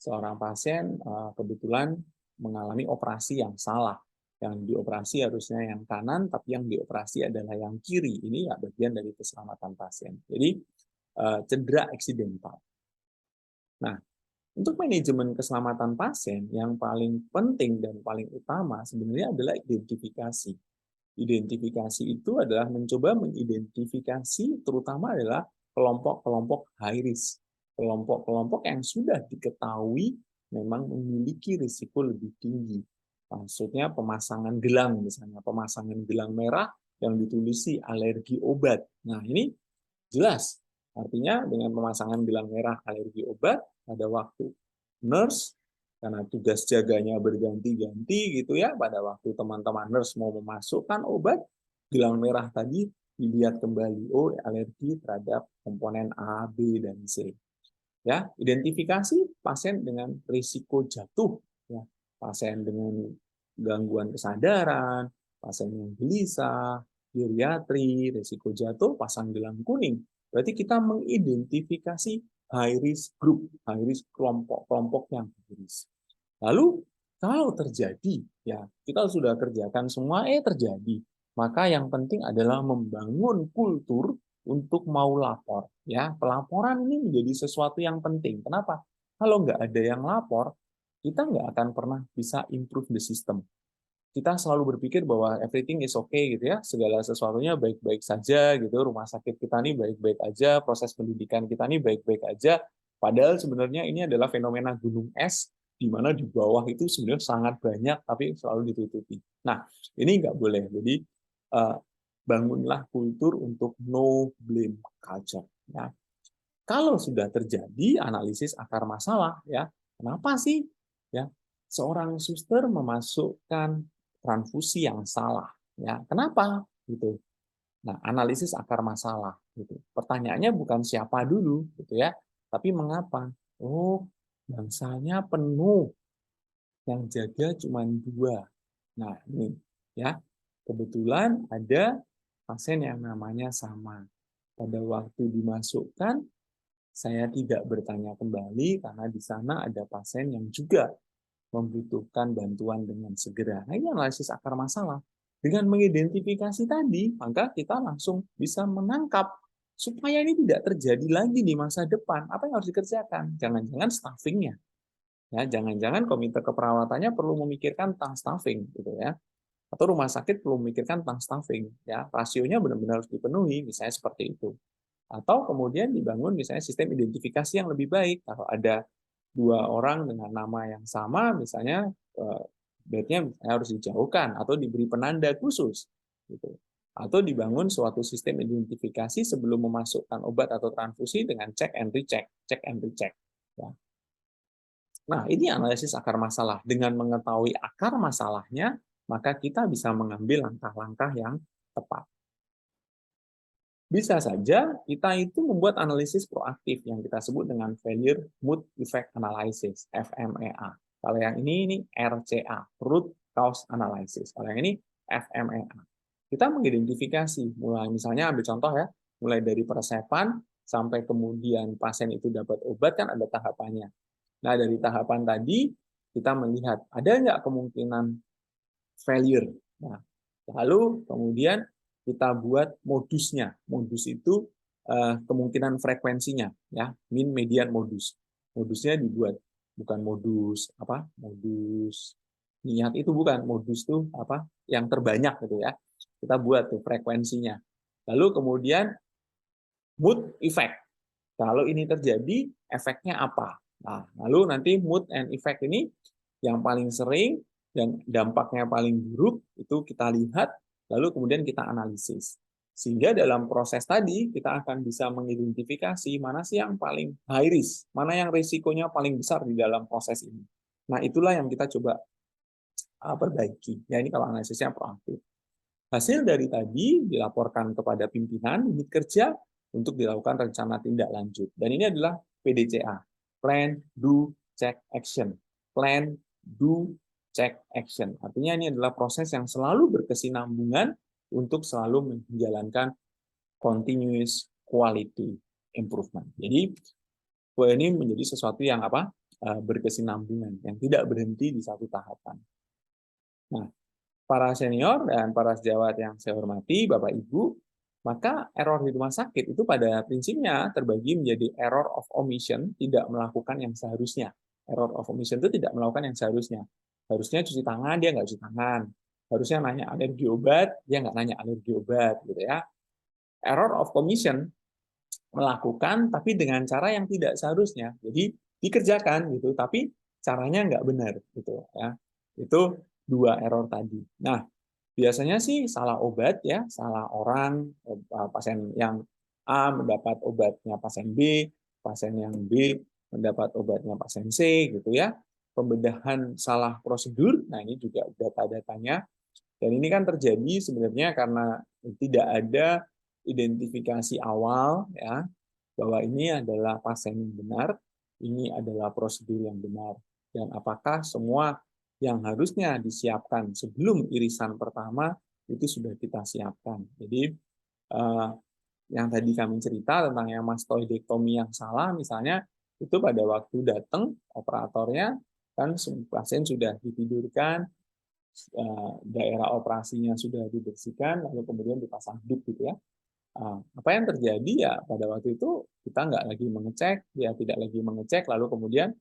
seorang pasien kebetulan mengalami operasi yang salah, yang dioperasi harusnya yang kanan, tapi yang dioperasi adalah yang kiri. Ini ya bagian dari keselamatan pasien. Jadi cedera eksidental. Nah, untuk manajemen keselamatan pasien, yang paling penting dan paling utama sebenarnya adalah identifikasi. Identifikasi itu adalah mencoba mengidentifikasi terutama adalah kelompok-kelompok high risk. Kelompok-kelompok yang sudah diketahui memang memiliki risiko lebih tinggi. Maksudnya pemasangan gelang misalnya, pemasangan gelang merah yang ditulisi alergi obat. Nah, ini jelas. Artinya dengan pemasangan gelang merah alergi obat, pada waktu nurse, karena tugas jaganya berganti-ganti gitu ya, pada waktu teman-teman nurse mau memasukkan obat, gelang merah tadi dilihat kembali, oh alergi terhadap komponen A, B, dan C. Ya, identifikasi pasien dengan risiko jatuh, ya, pasien dengan gangguan kesadaran, pasien yang gelisah, geriatri, risiko jatuh, pasang gelang kuning. Berarti kita mengidentifikasi high risk group, high risk kelompok yang high risk. Lalu kalau terjadi, ya kita sudah kerjakan semua, terjadi, maka yang penting adalah membangun kultur untuk mau lapor. Ya, pelaporan ini menjadi sesuatu yang penting. Kenapa? Kalau nggak ada yang lapor, kita nggak akan pernah bisa improve the system. Kita selalu berpikir bahwa everything is okay gitu ya, segala sesuatunya baik-baik saja gitu, rumah sakit kita nih baik-baik aja, proses pendidikan kita nih baik-baik aja. Padahal sebenarnya ini adalah fenomena gunung es di mana di bawah itu sebenarnya sangat banyak tapi selalu ditutupi. Nah, ini nggak boleh. Jadi bangunlah kultur untuk no blame culture. Ya. Kalau sudah terjadi analisis akar masalah, ya kenapa sih ya seorang suster memasukkan transfusi yang salah? Ya kenapa? Gitu. Nah, analisis akar masalah. Gitu. Pertanyaannya bukan siapa dulu, gitu ya, tapi mengapa? Oh, bangsanya penuh, yang jaga cuma 2. Nah, ini ya. Kebetulan ada pasien yang namanya sama. Pada waktu dimasukkan, saya tidak bertanya kembali karena di sana ada pasien yang juga membutuhkan bantuan dengan segera. Nah, ini analisis akar masalah. Dengan mengidentifikasi tadi, maka kita langsung bisa menangkap supaya ini tidak terjadi lagi di masa depan. Apa yang harus dikerjakan? Jangan-jangan staffing-nya. Ya, jangan-jangan komite keperawatannya perlu memikirkan tentang staffing gitu ya. Atau rumah sakit perlu memikirkan tentang staffing ya. Rasionya benar-benar harus dipenuhi, misalnya seperti itu. Atau kemudian dibangun misalnya sistem identifikasi yang lebih baik. Kalau ada 2 orang dengan nama yang sama, misalnya bednya harus dijauhkan atau diberi penanda khusus, gitu. Atau dibangun suatu sistem identifikasi sebelum memasukkan obat atau transfusi dengan check and recheck, check and recheck. Ya. Nah, ini analisis akar masalah. Dengan mengetahui akar masalahnya, maka kita bisa mengambil langkah-langkah yang tepat. Bisa saja kita itu membuat analisis proaktif yang kita sebut dengan Failure Mood Effect Analysis, FMEA. Kalau yang ini RCA, Root Cause Analysis. Kalau yang ini FMEA. Kita mengidentifikasi, mulai misalnya ambil contoh ya, mulai dari persiapan sampai kemudian pasien itu dapat obat kan ada tahapannya. Nah, dari tahapan tadi kita melihat ada nggak kemungkinan failure. Nah, lalu kemudian kita buat modusnya. Modus itu kemungkinan frekuensinya, ya, min, median, modus. Modusnya dibuat, bukan modus modus niat itu bukan, modus itu yang terbanyak gitu ya. Kita buat tuh frekuensinya. Lalu kemudian mood effect. Kalau ini terjadi, efeknya apa? Nah, lalu nanti mood and effect ini yang paling sering dan dampaknya paling buruk itu kita lihat, lalu kemudian kita analisis. Sehingga dalam proses tadi kita akan bisa mengidentifikasi mana sih yang paling high risk, mana yang risikonya paling besar di dalam proses ini. Nah, itulah yang kita coba perbaiki. Ya, ini kalau analisisnya proaktif. Hasil dari tadi dilaporkan kepada pimpinan unit kerja untuk dilakukan rencana tindak lanjut. Dan ini adalah PDCA, Plan, Do, Check, Action. Plan, Do, Check, Action. Artinya ini adalah proses yang selalu berkesinambungan untuk selalu menjalankan continuous quality improvement. Jadi, ini menjadi sesuatu yang berkesinambungan, yang tidak berhenti di satu tahapan. Nah, para senior dan para sejawat yang saya hormati, Bapak Ibu, maka error di rumah sakit itu pada prinsipnya terbagi menjadi error of omission, tidak melakukan yang seharusnya. Error of omission itu tidak melakukan yang seharusnya. Harusnya cuci tangan, dia nggak cuci tangan. Harusnya nanya alergi obat, dia nggak nanya alergi obat, gitu ya. Error of commission, melakukan tapi dengan cara yang tidak seharusnya. Jadi dikerjakan gitu, tapi caranya nggak benar gitu ya. Itu dua error tadi. Nah, biasanya sih salah obat ya, salah orang, pasien yang A mendapat obatnya pasien B, pasien yang B mendapat obatnya pasien C gitu ya. Pembedahan salah prosedur, nah ini juga data-datanya. Dan ini kan terjadi sebenarnya karena tidak ada identifikasi awal ya, bahwa ini adalah pasien yang benar, ini adalah prosedur yang benar, dan apakah semua yang harusnya disiapkan sebelum irisan pertama itu sudah kita siapkan. Jadi yang tadi kami cerita tentang yang mastoidektomi yang salah misalnya, itu pada waktu datang operatornya kan pasien sudah ditidurkan, daerah operasinya sudah dibersihkan, lalu kemudian dipasang dup gitu ya. Apa yang terjadi ya pada waktu itu kita nggak lagi mengecek, dia tidak lagi mengecek, lalu kemudian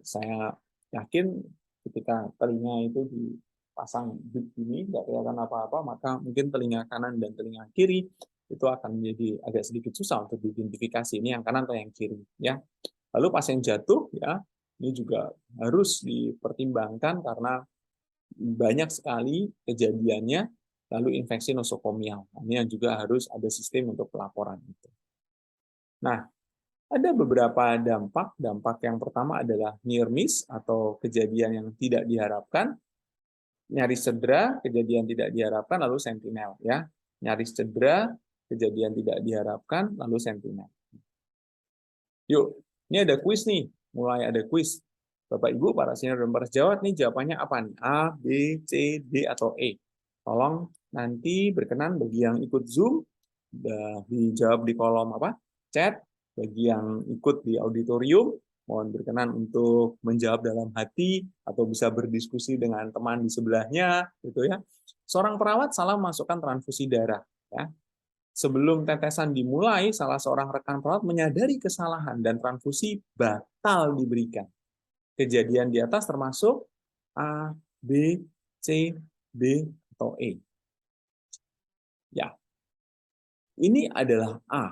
saya yakin ketika telinga itu dipasang dup ini nggak kelihatan apa-apa, maka mungkin telinga kanan dan telinga kiri itu akan menjadi agak sedikit susah untuk diidentifikasi ini yang kanan atau yang kiri ya. Lalu pasien jatuh ya, ini juga harus dipertimbangkan karena banyak sekali kejadiannya, lalu infeksi nosokomial. Ini yang juga harus ada sistem untuk pelaporan itu. Nah, ada beberapa dampak. Dampak yang pertama adalah near miss atau kejadian yang tidak diharapkan, nyaris cedera, kejadian tidak diharapkan, lalu sentinel. Ya, nyaris cedera, kejadian tidak diharapkan, lalu sentinel. Yuk, ini ada kuis nih. Mulai ada kuis. Bapak Ibu, para senior dan para sejawat nih jawabannya apa nih? A, B, C, D, atau E? Tolong nanti berkenan bagi yang ikut Zoom, dijawab di kolom chat. Bagi yang ikut di auditorium, mohon berkenan untuk menjawab dalam hati atau bisa berdiskusi dengan teman di sebelahnya, gitu ya. Seorang perawat salah masukkan transfusi darah, ya. Sebelum tetesan dimulai, salah seorang rekan perawat menyadari kesalahan dan transfusi batal diberikan. Kejadian di atas termasuk A, B, C, D, atau E. Ya, ini adalah A,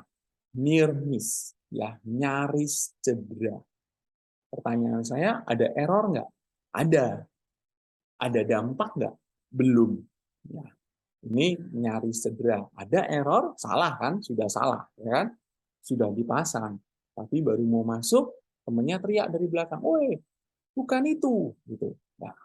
near miss, ya, nyaris cedera. Pertanyaan saya, ada error nggak? Ada. Ada dampak nggak? Belum. Ya, ini nyaris cedera. Ada error, salah kan? Sudah salah, ya kan? Sudah dipasang. Tapi baru mau masuk, temennya teriak dari belakang, "Woi, bukan itu." Gitu. Nah,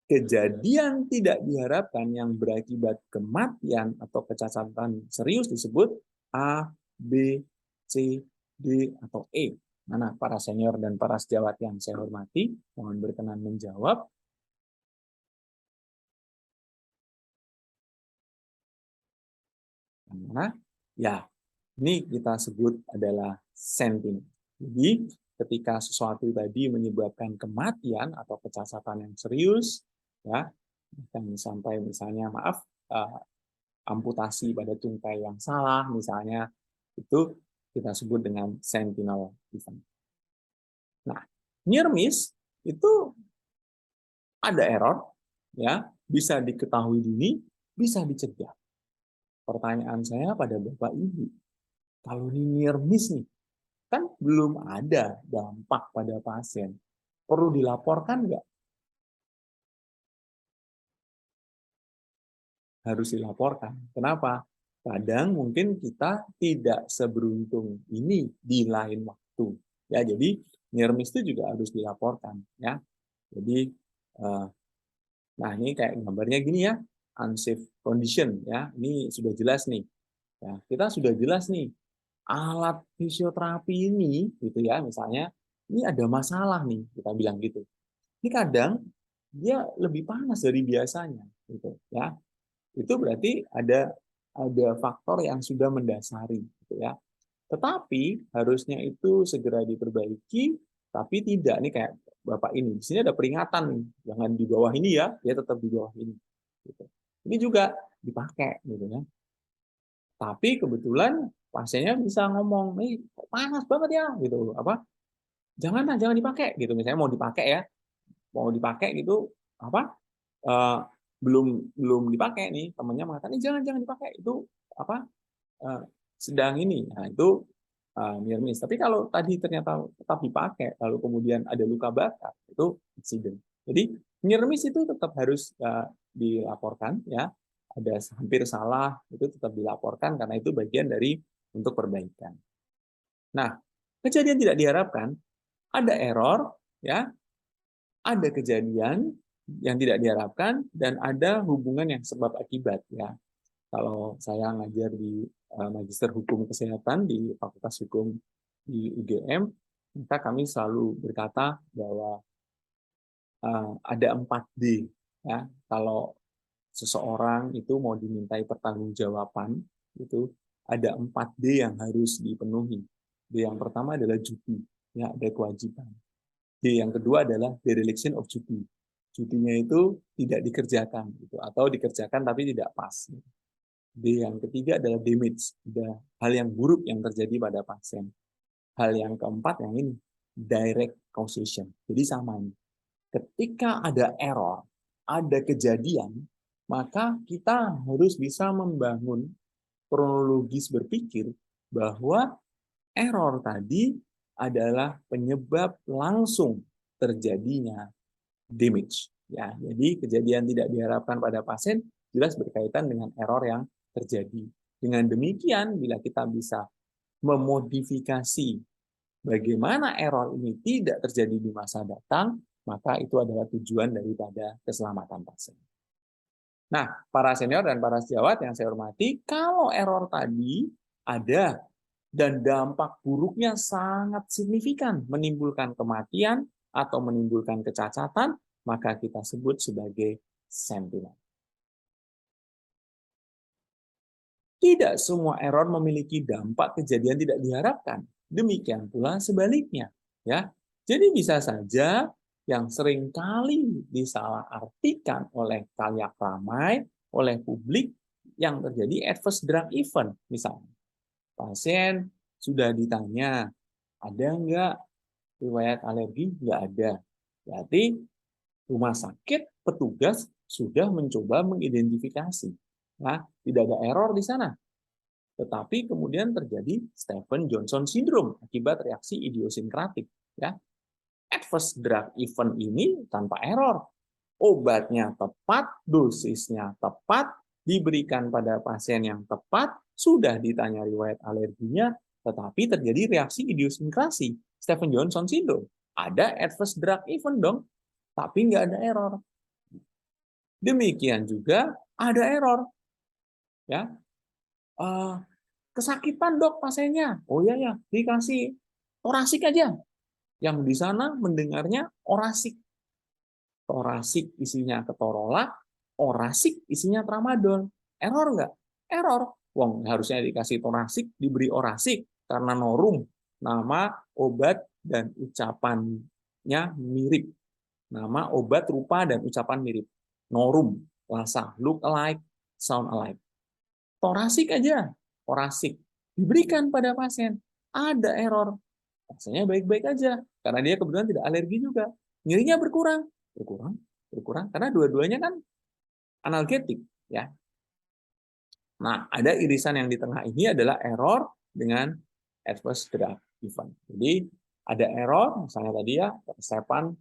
kejadian tidak diharapkan yang berakibat kematian atau kecacatan serius disebut A, B, C, D, atau E. Mana para senior dan para sejawat yang saya hormati, mohon berkenan menjawab. Nah, ya, ini kita sebut adalah sentinel. Jadi, ketika sesuatu tadi menyebabkan kematian atau kecacatan yang serius, ya, dan sampai misalnya amputasi pada tungkai yang salah, misalnya itu kita sebut dengan sentinel event. Nah, near miss itu ada error, ya, bisa diketahui dini, bisa dicegah. Pertanyaan saya pada Bapak Ibu, kalau ini near miss nih, kan belum ada dampak pada pasien, perlu dilaporkan nggak? harus dilaporkan. Kenapa? Kadang mungkin kita tidak seberuntung ini di lain waktu. Ya, jadi near miss itu juga harus dilaporkan. Ya, jadi nah ini kayak gambarnya gini ya, unsafe condition ya. Ini sudah jelas nih. Ya, kita sudah jelas nih alat fisioterapi ini gitu ya, misalnya ini ada masalah nih, kita bilang gitu. Ini kadang dia lebih panas dari biasanya gitu ya. Itu berarti ada faktor yang sudah mendasari gitu ya. Tetapi harusnya itu segera diperbaiki, tapi tidak nih kayak Bapak ini. Di sini ada peringatan nih, jangan di bawah ini ya, dia tetap di bawah ini. Gitu. Ini juga dipakai gitu ya. Tapi kebetulan pasiennya bisa ngomong, nih panas banget ya gitu, apa? Jangan dipakai gitu. Misalnya mau dipakai gitu, apa? eh, belum belum dipakai nih, temannya mengatakan jangan dipakai itu apa? eh, sedang ini. Nah, itu near miss. Tapi kalau tadi ternyata tetap dipakai, lalu kemudian ada luka bakar, itu accident. Jadi near miss itu tetap harus dilaporkan ya. Ada hampir salah itu tetap dilaporkan karena itu bagian dari untuk perbaikan. Nah, kejadian tidak diharapkan, ada error ya, ada kejadian yang tidak diharapkan dan ada hubungan yang sebab akibat ya. Kalau saya ngajar di Magister Hukum Kesehatan di Fakultas Hukum di UGM, maka kami selalu berkata bahwa ada 4D ya. Kalau seseorang itu mau dimintai pertanggungjawaban, itu ada 4D yang harus dipenuhi. D yang pertama adalah duty, ya ada kewajiban. D yang kedua adalah dereliction of duty. Cutinya itu tidak dikerjakan gitu, atau dikerjakan tapi tidak pas. D yang ketiga adalah damage, ada hal yang buruk yang terjadi pada pasien. Hal yang keempat yang ini, direct causation. Jadi sama ini. Ketika ada error, ada kejadian, maka kita harus bisa membangun kronologis berpikir bahwa error tadi adalah penyebab langsung terjadinya damage. Ya, jadi kejadian tidak diharapkan pada pasien jelas berkaitan dengan error yang terjadi. Dengan demikian, bila kita bisa memodifikasi bagaimana error ini tidak terjadi di masa datang, maka itu adalah tujuan daripada keselamatan pasien. Nah, para senior dan para sejawat yang saya hormati, kalau error tadi ada dan dampak buruknya sangat signifikan, menimbulkan kematian atau menimbulkan kecacatan, maka kita sebut sebagai sentinel. Tidak semua error memiliki dampak kejadian tidak diharapkan. Demikian pula sebaliknya, ya. Jadi bisa saja yang sering kali disalahartikan oleh khalayak ramai, oleh publik, yang terjadi adverse drug event. Misalnya, pasien sudah ditanya, ada nggak riwayat alergi? Nggak ada. Berarti rumah sakit, petugas sudah mencoba mengidentifikasi. Nah, tidak ada error di sana. Tetapi kemudian terjadi Stephen Johnson syndrome akibat reaksi idiosinkratik. Ya. Adverse drug event ini tanpa error. Obatnya tepat, dosisnya tepat, diberikan pada pasien yang tepat, sudah ditanya riwayat alerginya, tetapi terjadi reaksi idiosinkrasi. Stephen Johnson syndrome. Ada adverse drug event dong, tapi nggak ada error. Demikian juga ada error. Ya, kesakitan dok pasiennya. Oh iya ya, dikasih torasik aja. Yang di sana mendengarnya orasik. Torasik isinya ketorolak, orasik isinya tramadol. Error nggak? Error. Wong harusnya dikasih torasik, diberi orasik karena norum, nama obat dan ucapannya mirip. Nama obat, rupa dan ucapan mirip. Norum, rasa, look alike, sound alike. Torasik aja, orasik diberikan pada pasien. Ada error. Pasiennya baik-baik aja karena dia kebetulan tidak alergi juga. Nyerinya berkurang karena dua-duanya kan analgetik ya. Nah, ada irisan yang di tengah ini adalah error dengan adverse drug event. Jadi ada error misalnya tadi ya, resepan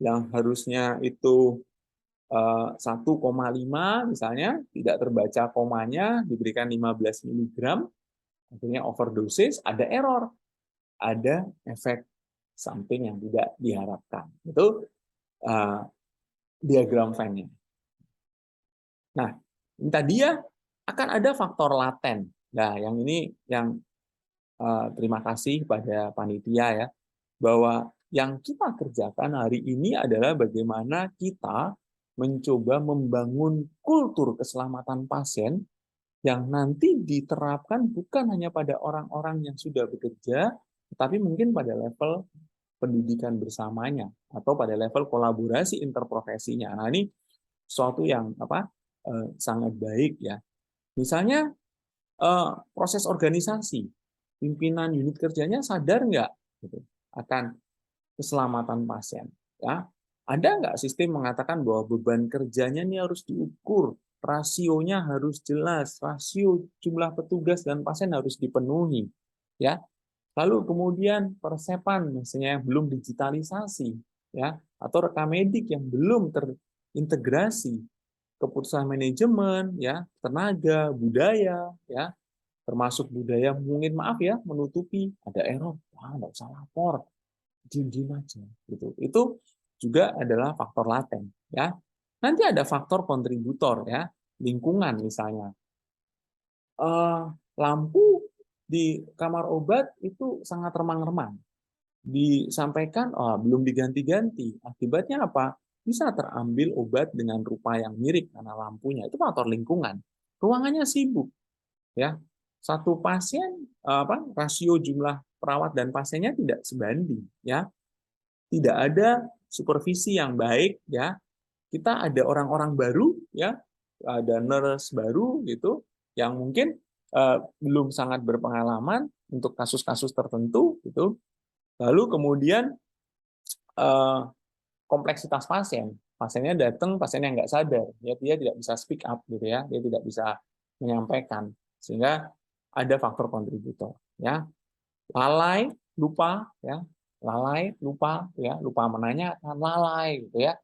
yang harusnya itu 1,5 misalnya, tidak terbaca komanya, diberikan 15 mg, akhirnya overdosis, ada error, ada efek samping yang tidak diharapkan. Itu diagram Venn-nya. Nah, ini tadi ya akan ada faktor laten. Nah, yang ini yang terima kasih pada panitia ya, bahwa yang kita kerjakan hari ini adalah bagaimana kita mencoba membangun kultur keselamatan pasien yang nanti diterapkan bukan hanya pada orang-orang yang sudah bekerja, tetapi mungkin pada level pendidikan bersamanya atau pada level kolaborasi interprofesinya. Nah, ini suatu yang sangat baik ya. Misalnya proses organisasi, pimpinan unit kerjanya sadar nggak gitu, akan keselamatan pasien? Ya, ada nggak sistem mengatakan bahwa beban kerjanya ini harus diukur, rasionya harus jelas, rasio jumlah petugas dan pasien harus dipenuhi, ya. Lalu kemudian persepan misalnya yang belum digitalisasi, ya, atau rekam medik yang belum terintegrasi, keputusan manajemen, ya, tenaga, budaya, ya, termasuk budaya mungkin maaf ya menutupi ada error, wah nggak usah lapor, diem aja, gitu. Itu juga adalah faktor laten, ya. Nanti ada faktor kontributor, ya, lingkungan misalnya. Lampu di kamar obat itu sangat remang-remang. Disampaikan, belum diganti-ganti. Akibatnya apa? Bisa terambil obat dengan rupa yang mirip karena lampunya. Itu faktor lingkungan. Ruangannya sibuk, ya. Satu pasien, rasio jumlah perawat dan pasiennya tidak sebanding, ya. Tidak ada supervisi yang baik, ya. Kita ada orang-orang baru, ya, ada nurse baru gitu yang mungkin belum sangat berpengalaman untuk kasus-kasus tertentu gitu. Lalu kemudian kompleksitas pasien, pasiennya datang, pasien yang nggak sadar, ya, dia tidak bisa speak up gitu ya, dia tidak bisa menyampaikan, sehingga ada faktor kontributor, ya. Lalai, lupa, ya, lalai, lupa, ya, lupa menanyakan, lalai gitu ya.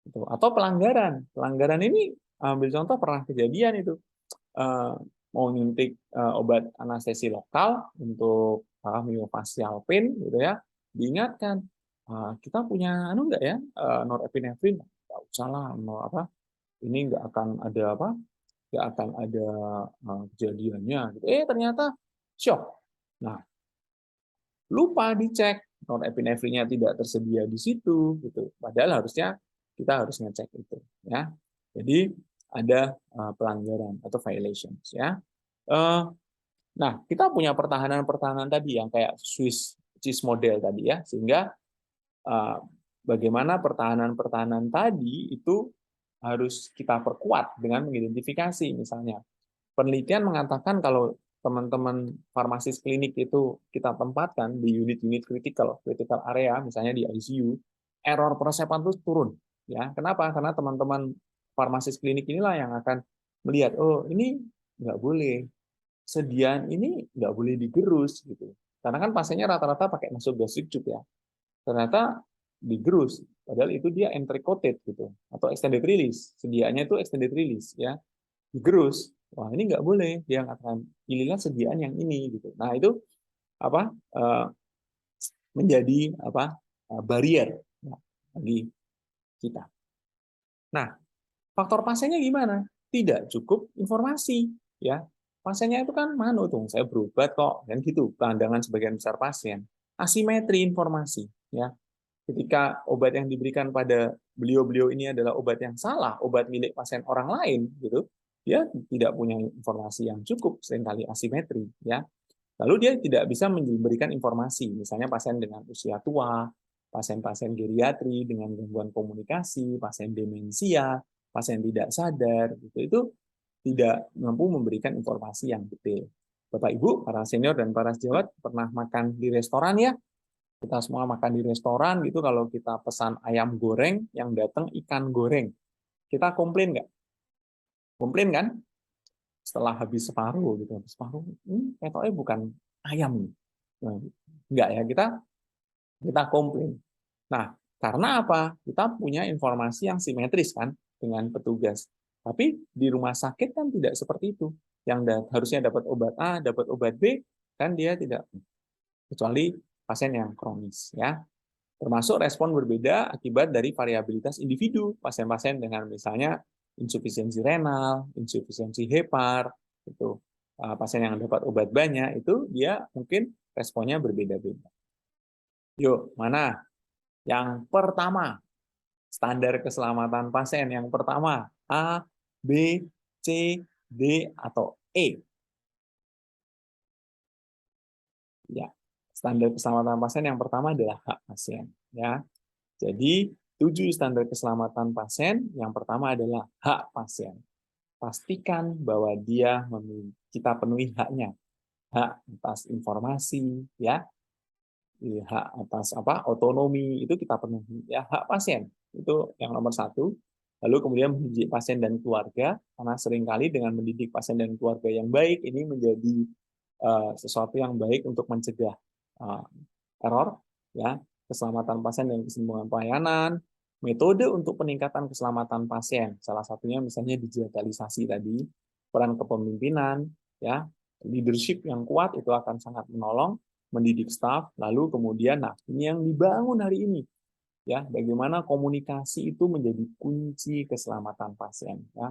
Atau pelanggaran ini ambil contoh pernah kejadian itu, mau nyuntik obat anestesi lokal untuk myofascial pain gitu ya, diingatkan, kita punya nggak ya, norepinefrin, nggak usah lah, ini nggak akan ada nggak akan ada kejadiannya gitu. Ternyata shock. Nah, lupa dicek norepinefrinnya tidak tersedia di situ gitu, padahal harusnya kita harus ngecek itu, ya. Jadi ada pelanggaran atau violations, ya. Nah, kita punya pertahanan tadi yang kayak Swiss cheese model tadi ya, sehingga bagaimana pertahanan tadi itu harus kita perkuat dengan mengidentifikasi. Misalnya penelitian mengatakan kalau teman-teman farmasis klinik itu kita tempatkan di unit-unit critical area, misalnya di ICU, error persepan itu turun, ya. Kenapa? Karena teman-teman farmasis klinik inilah yang akan melihat, oh ini nggak boleh, sediaan ini nggak boleh digerus gitu. Karena kan pasiennya rata-rata pakai nasogastric tube ya. Ternyata digerus, padahal itu dia entry coated gitu atau extended release. Sediaannya itu extended release ya. Digerus. Wah, ini nggak boleh. Dia akan pilihlah sediaan yang ini gitu. Nah, itu menjadi barrier ya, bagi kita. Nah, faktor pasiennya gimana? Tidak cukup informasi ya. Pasiennya itu kan tuh, saya berobat kok, dan gitu pandangan sebagian besar pasien. Asimetri informasi ya. Ketika obat yang diberikan pada beliau-beliau ini adalah obat yang salah, obat milik pasien orang lain gitu, dia tidak punya informasi yang cukup, seringkali asimetri ya. Lalu dia tidak bisa memberikan informasi, misalnya pasien dengan usia tua, pasien-pasien geriatri dengan gangguan komunikasi, pasien demensia, pasien tidak sadar, gitu. Itu tidak mampu memberikan informasi yang detail. Bapak Ibu, para senior dan para sejawat pernah makan di restoran ya? Kita semua makan di restoran gitu, kalau kita pesan ayam goreng, yang datang ikan goreng. Kita komplain nggak? Komplain kan? Setelah habis separuh gitu, separuh, ketoknya bukan ayam. Nah, enggak ya, kita komplain. Nah, karena apa? Kita punya informasi yang simetris kan. dengan petugas. Tapi di rumah sakit kan tidak seperti itu. Yang harusnya dapat obat A, dapat obat B, kan dia tidak, kecuali pasien yang kronis, ya. Termasuk respon berbeda akibat dari variabilitas individu. Pasien-pasien dengan misalnya insufisiensi renal, insufisiensi hepar, itu pasien yang dapat obat banyak itu dia mungkin responnya berbeda-beda. Yuk, mana? Yang pertama, standar keselamatan pasien yang pertama, A, B, C, D, atau E. Ya, standar keselamatan pasien yang pertama adalah hak pasien. Ya, jadi 7 standar keselamatan pasien. Yang pertama adalah hak pasien. Pastikan bahwa kita penuhi haknya, hak atas informasi, ya, hak atas otonomi itu kita penuhi, ya, hak pasien itu yang nomor 1. Lalu kemudian mendidik pasien dan keluarga, karena seringkali dengan mendidik pasien dan keluarga yang baik ini menjadi sesuatu yang baik untuk mencegah error, ya, keselamatan pasien dan keseimbangan pelayanan. Metode untuk peningkatan keselamatan pasien, salah satunya misalnya digitalisasi tadi, peran kepemimpinan, ya, leadership yang kuat itu akan sangat menolong, mendidik staf, lalu kemudian, nah ini yang dibangun hari ini, ya, bagaimana komunikasi itu menjadi kunci keselamatan pasien, ya.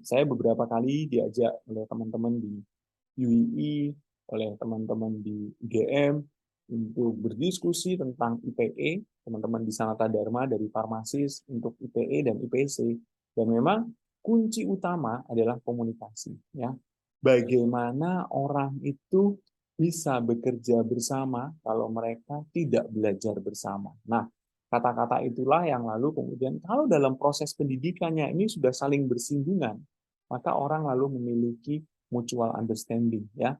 Saya beberapa kali diajak oleh teman-teman di UII, oleh teman-teman di UGM untuk berdiskusi tentang IPE, teman-teman di Sanata Dharma dari farmasis untuk IPE dan IPC, dan memang kunci utama adalah komunikasi, ya. Bagaimana orang itu bisa bekerja bersama kalau mereka tidak belajar bersama. Nah, kata-kata itulah yang lalu kemudian kalau dalam proses pendidikannya ini sudah saling bersinggungan, maka orang lalu memiliki mutual understanding, ya.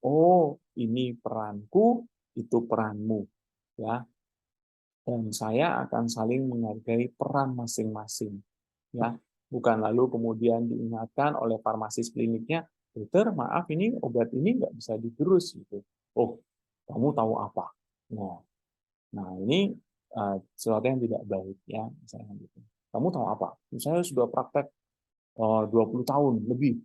Oh, ini peranku, itu peranmu, ya. Dan saya akan saling menghargai peran masing-masing, ya. Bukan lalu kemudian diingatkan oleh farmasis kliniknya, dokter, maaf ini obat ini nggak bisa digerus gitu. Oh, kamu tahu apa? Nah ini sesuatu yang tidak baik, ya, misalnya gitu. Kamu tahu apa? Saya sudah praktek 20 tahun lebih.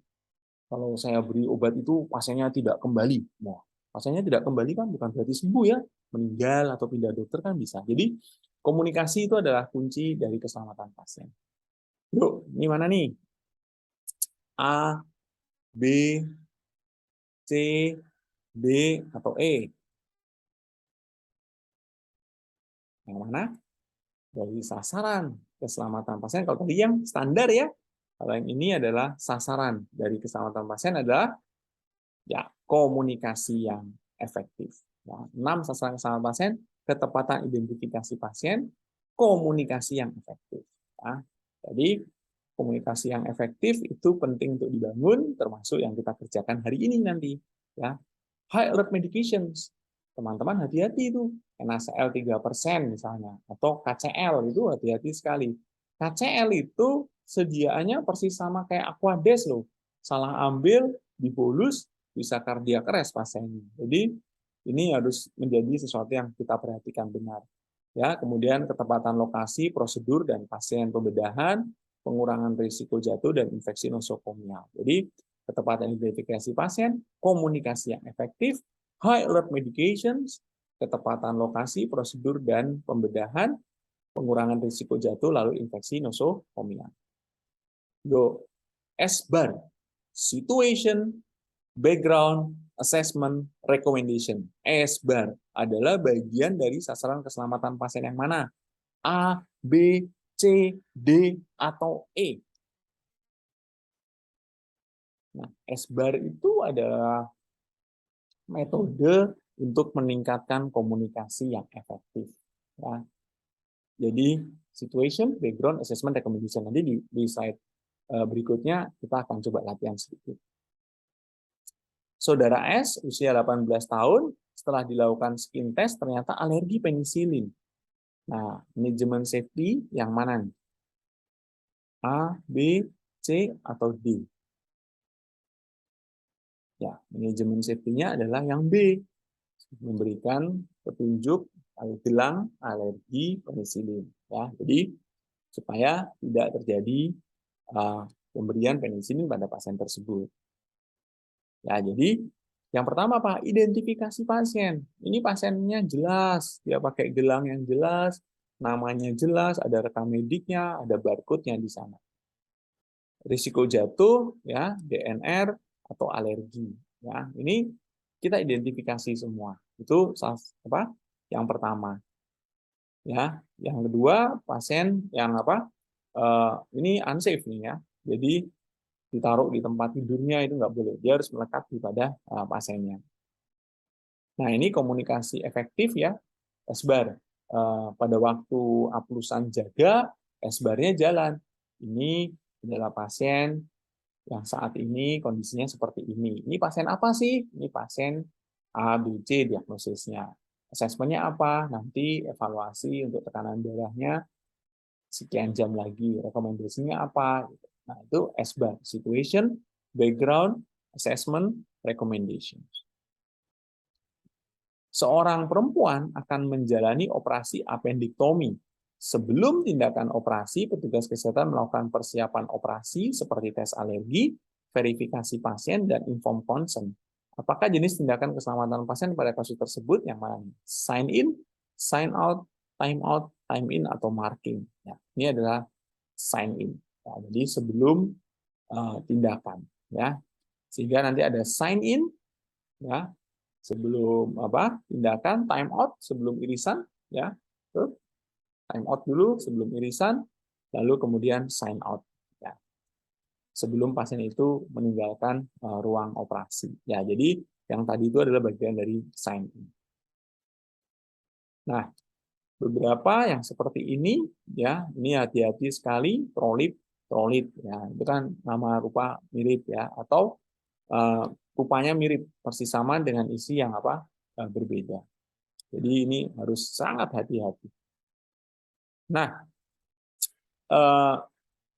Kalau saya beri obat itu pasiennya tidak kembali. Nah, pasiennya tidak kembali kan bukan berarti sembuh, ya, meninggal atau pindah dokter kan bisa. Jadi komunikasi itu adalah kunci dari keselamatan pasien. Yuk, ini mana nih? A, B, C, D, atau E? Yang mana? Dari sasaran keselamatan pasien. Kalau tadi yang standar, ya. Kalau yang ini adalah sasaran dari keselamatan pasien adalah, ya, komunikasi yang efektif. Ya, 6 sasaran keselamatan pasien, ketepatan identifikasi pasien, komunikasi yang efektif. Ya, jadi komunikasi yang efektif itu penting untuk dibangun, termasuk yang kita kerjakan hari ini nanti. Ya, high alert medications, teman-teman hati-hati itu, NaCl 3% misalnya, atau KCl itu hati-hati sekali. KCl itu sediaannya persis sama kayak Aquades loh, salah ambil, dibolus, bisa cardiac arrest pasiennya. Jadi ini harus menjadi sesuatu yang kita perhatikan benar. Ya, kemudian ketepatan lokasi, prosedur, dan pasien pembedahan, pengurangan risiko jatuh dan infeksi nosokomial. Jadi ketepatan identifikasi pasien, komunikasi yang efektif, high alert medications, ketepatan lokasi, prosedur, dan pembedahan, pengurangan risiko jatuh, lalu infeksi nosokomial. SBAR, Situation, Background, Assessment, Recommendation. SBAR adalah bagian dari sasaran keselamatan pasien yang mana? A, B, C, D, atau E. Nah, SBAR itu adalah metode untuk meningkatkan komunikasi yang efektif. Ya. Jadi, situation, background, assessment, recommendation. Nanti di slide berikutnya kita akan coba latihan sedikit. Saudara S, usia 18 tahun, setelah dilakukan skin test, ternyata alergi penisilin. Nah, manajemen safety yang mana nih? A, B, C, atau D? Ya, manajemen safety-nya adalah yang B, memberikan petunjuk gelang alergi penisilin. Ya, jadi supaya tidak terjadi pemberian penisilin pada pasien tersebut. Ya, jadi yang pertama apa? Identifikasi pasien. Ini pasiennya jelas, dia pakai gelang yang jelas, namanya jelas, ada rekam mediknya, ada barcode-nya di sana. Risiko jatuh, ya, DNR atau alergi. Ya, ini kita identifikasi semua. Itu apa? Yang pertama. Ya, yang kedua pasien yang apa? Ini unsafe nih ya. Jadi ditaruh di tempat tidurnya itu nggak boleh. Dia harus melekat pada pasiennya. Nah, ini komunikasi efektif ya, SBAR. Pada waktu aplusan jaga, SBAR-nya jalan. Ini adalah pasien yang saat ini kondisinya seperti ini. Ini pasien apa sih? Ini pasien A, B, C diagnosisnya. Asesmennya apa? Nanti evaluasi untuk tekanan darahnya sekian jam lagi. Rekomendasinya apa? Nah, itu SBAR, Situation, Background, Assessment, Recommendation. Seorang perempuan akan menjalani operasi appendektomi. Sebelum tindakan operasi, petugas kesehatan melakukan persiapan operasi seperti tes alergi, verifikasi pasien, dan inform consent. Apakah jenis tindakan keselamatan pasien pada kasus tersebut yang mana? Sign in, sign out, time in, atau marking. Ya, ini adalah sign in. Ya, jadi sebelum tindakan. Ya, sehingga nanti ada sign in, ya, sebelum apa tindakan, time out sebelum irisan, ya, time out dulu sebelum irisan, lalu kemudian sign out, ya, sebelum pasien itu meninggalkan ruang operasi. Ya, jadi yang tadi itu adalah bagian dari sign in. Nah, beberapa yang seperti ini, ya, ini hati-hati sekali, prolip, ya, itu kan nama rupa mirip ya, atau rupanya mirip, persis sama dengan isi yang apa berbeda. Jadi ini harus sangat hati-hati. Nah,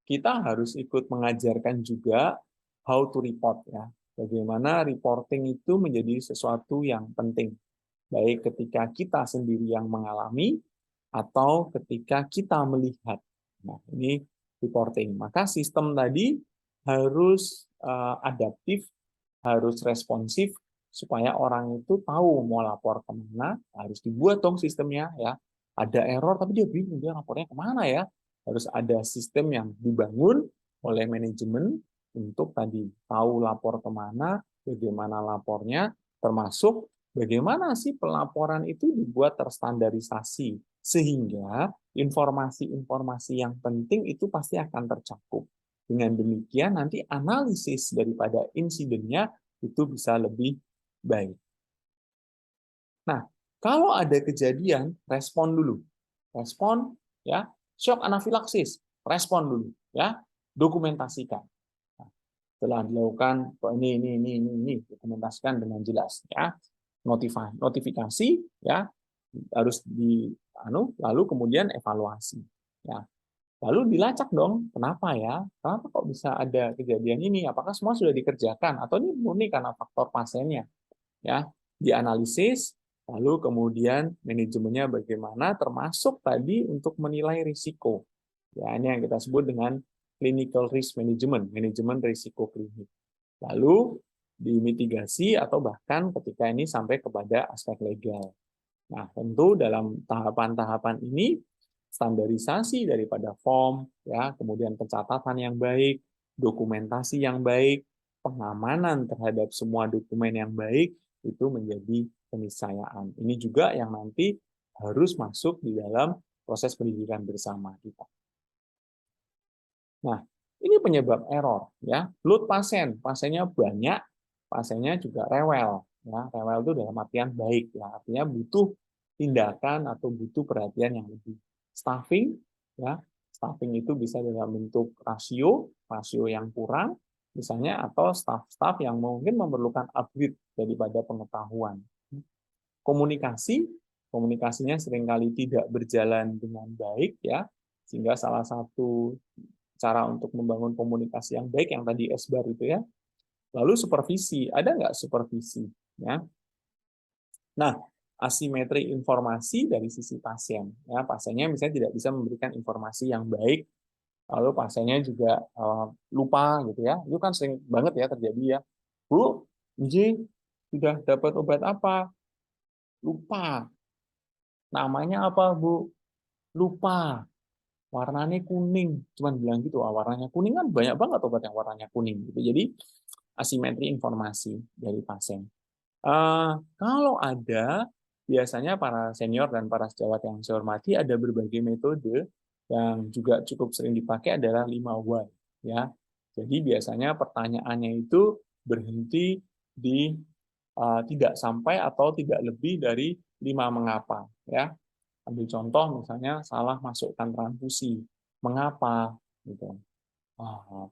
kita harus ikut mengajarkan juga how to report ya. Bagaimana reporting itu menjadi sesuatu yang penting, baik ketika kita sendiri yang mengalami atau ketika kita melihat. Nah, ini reporting. Maka sistem tadi harus adaptif, harus responsif, supaya orang itu tahu mau lapor kemana. Harus dibuat dong sistemnya ya. Ada error tapi dia bingung dia lapornya kemana ya. Harus ada sistem yang dibangun oleh manajemen untuk tadi tahu lapor kemana, bagaimana lapornya, termasuk bagaimana sih pelaporan itu dibuat terstandarisasi sehingga informasi-informasi yang penting itu pasti akan tercakup. Dengan demikian nanti analisis daripada insidennya itu bisa lebih baik. Nah, kalau ada kejadian, respon dulu. Respon, ya, shock anafilaksis, respon dulu, ya, dokumentasikan. Nah, setelah dilakukan, ini, dokumentasikan dengan jelas, ya, notifikasi, ya, harus lalu kemudian evaluasi, ya. Lalu dilacak dong, kenapa ya? Kenapa kok bisa ada kejadian ini? Apakah semua sudah dikerjakan atau ini murni karena faktor pasiennya? Ya, dianalisis, lalu kemudian manajemennya bagaimana, termasuk tadi untuk menilai risiko. Ya, ini yang kita sebut dengan clinical risk management, manajemen risiko klinik. Lalu dimitigasi atau bahkan ketika ini sampai kepada aspek legal. Nah, tentu dalam tahapan-tahapan ini standarisasi daripada form, ya, kemudian pencatatan yang baik, dokumentasi yang baik, pengamanan terhadap semua dokumen yang baik itu menjadi keniscayaan. Ini juga yang nanti harus masuk di dalam proses pendidikan bersama kita. Nah, ini penyebab error, ya. Load pasien, pasiennya banyak, pasiennya juga rewel, ya. Rewel itu dalam artian baik, ya. Artinya butuh tindakan atau butuh perhatian yang lebih. Staffing, ya. Staffing itu bisa dalam bentuk rasio yang kurang, misalnya, atau staff-staff yang mungkin memerlukan upgrade daripada pengetahuan. Komunikasinya seringkali tidak berjalan dengan baik, ya, sehingga salah satu cara untuk membangun komunikasi yang baik yang tadi SBAR itu ya. Lalu supervisi, ada nggak supervisi? Ya. Nah, asimetri informasi dari sisi pasien. Ya, pasiennya misalnya tidak bisa memberikan informasi yang baik, lalu pasiennya juga lupa gitu ya. Itu kan sering banget ya terjadi ya. Bu, Nji, sudah dapat obat apa? Lupa. Namanya apa, Bu? Lupa. Warnanya kuning. Cuman bilang gitu, warnanya kuning kan banyak banget obat yang warnanya kuning gitu. Jadi asimetri informasi dari pasien. Kalau ada, biasanya para senior dan para sejawat yang saya hormati ada berbagai metode yang juga cukup sering dipakai adalah 5 why. Ya, jadi biasanya pertanyaannya itu berhenti di tidak sampai atau tidak lebih dari 5 mengapa. Ya, ambil contoh misalnya salah masukkan transfusi, mengapa? Gitu.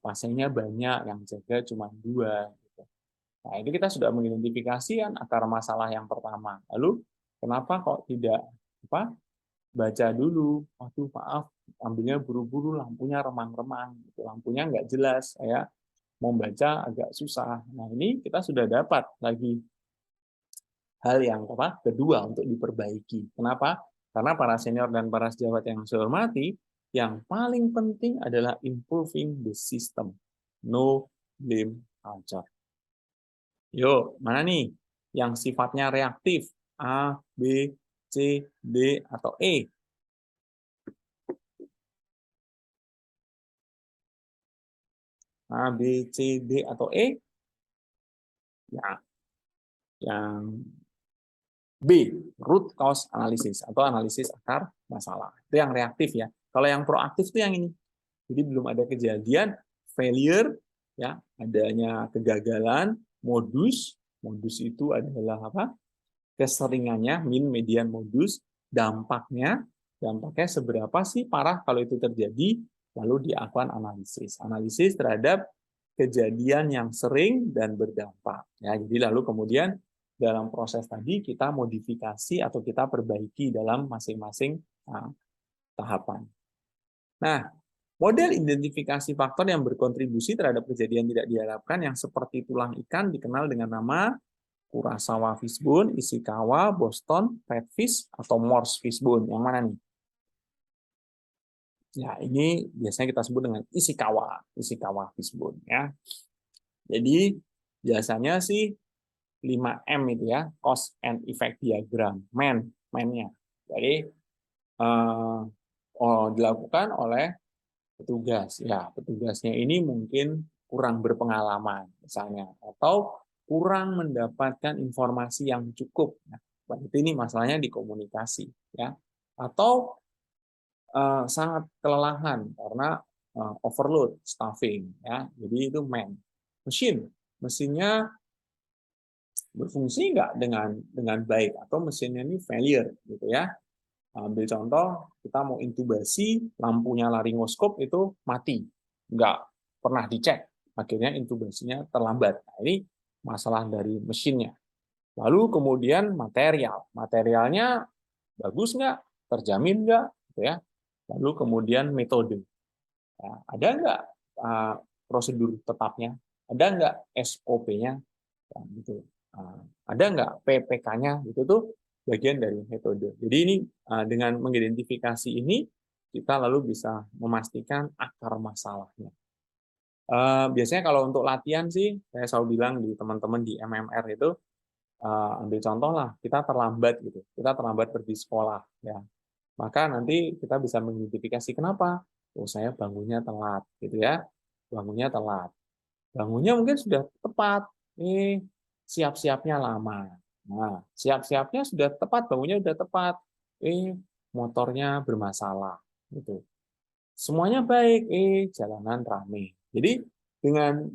Pasiennya banyak, yang jaga cuma 2. Nah, ini kita sudah mengidentifikasi kan akar masalah yang pertama. Lalu, kenapa kok tidak baca dulu? Waduh, maaf, ambilnya buru-buru, lampunya remang-remang, lampunya nggak jelas, saya mau baca agak susah. Nah, ini kita sudah dapat lagi hal yang kedua untuk diperbaiki. Kenapa? Karena para senior dan para sejawat yang saya hormati, yang paling penting adalah improving the system. No blame culture. Yuk, mana nih yang sifatnya reaktif? A, B, C, D, atau E? A, B, C, D, atau E? Ya, yang B, root cause analysis atau analisis akar masalah. Itu yang reaktif ya. Kalau yang proaktif itu yang ini. Jadi belum ada kejadian failure, ya, adanya kegagalan, modus itu adalah apa? Keseringannya, min, median, modus, dampaknya seberapa sih parah kalau itu terjadi, lalu dilakukan analisis terhadap kejadian yang sering dan berdampak. Ya, jadi lalu kemudian dalam proses tadi kita modifikasi atau kita perbaiki dalam masing-masing tahapan. Nah, model identifikasi faktor yang berkontribusi terhadap kejadian tidak diharapkan yang seperti tulang ikan dikenal dengan nama Kurosawa Fishbone, Ishikawa, Boston, Redfish, atau Morse Fishbone. Yang mana nih? Ya, ini biasanya kita sebut dengan Ishikawa Fishbone. Ya. Jadi, biasanya sih 5M itu ya, cause and effect diagram, man-nya. Jadi, dilakukan oleh petugas. Ya, petugasnya ini mungkin kurang berpengalaman, misalnya, atau kurang mendapatkan informasi yang cukup. Nah, berarti ini masalahnya di komunikasi, ya. Atau sangat kelelahan karena overload, stuffing, ya. Jadi itu mesinnya berfungsi nggak dengan baik atau mesinnya ini failure, gitu ya. Ambil contoh, kita mau intubasi, lampunya laringoskop itu mati, nggak pernah dicek, akhirnya intubasinya terlambat. Nah, ini masalah dari mesinnya. Lalu kemudian materialnya bagus nggak, terjamin nggak, gitu ya. Lalu kemudian metode, ya, ada nggak prosedur tetapnya, ada nggak SOP-nya, ya, gitu. Ada nggak PPK-nya, itu tuh bagian dari metode. Jadi ini dengan mengidentifikasi ini kita lalu bisa memastikan akar masalahnya. Biasanya kalau untuk latihan sih saya selalu bilang di teman-teman di MMR itu ambil contoh lah, kita terlambat gitu, kita terlambat pergi sekolah ya, maka nanti kita bisa mengidentifikasi kenapa. Oh, saya bangunnya telat gitu ya, bangunnya mungkin sudah tepat, siap-siapnya lama. Nah, siap-siapnya sudah tepat, bangunnya sudah tepat, motornya bermasalah gitu. Semuanya baik, jalanan ramai. Jadi dengan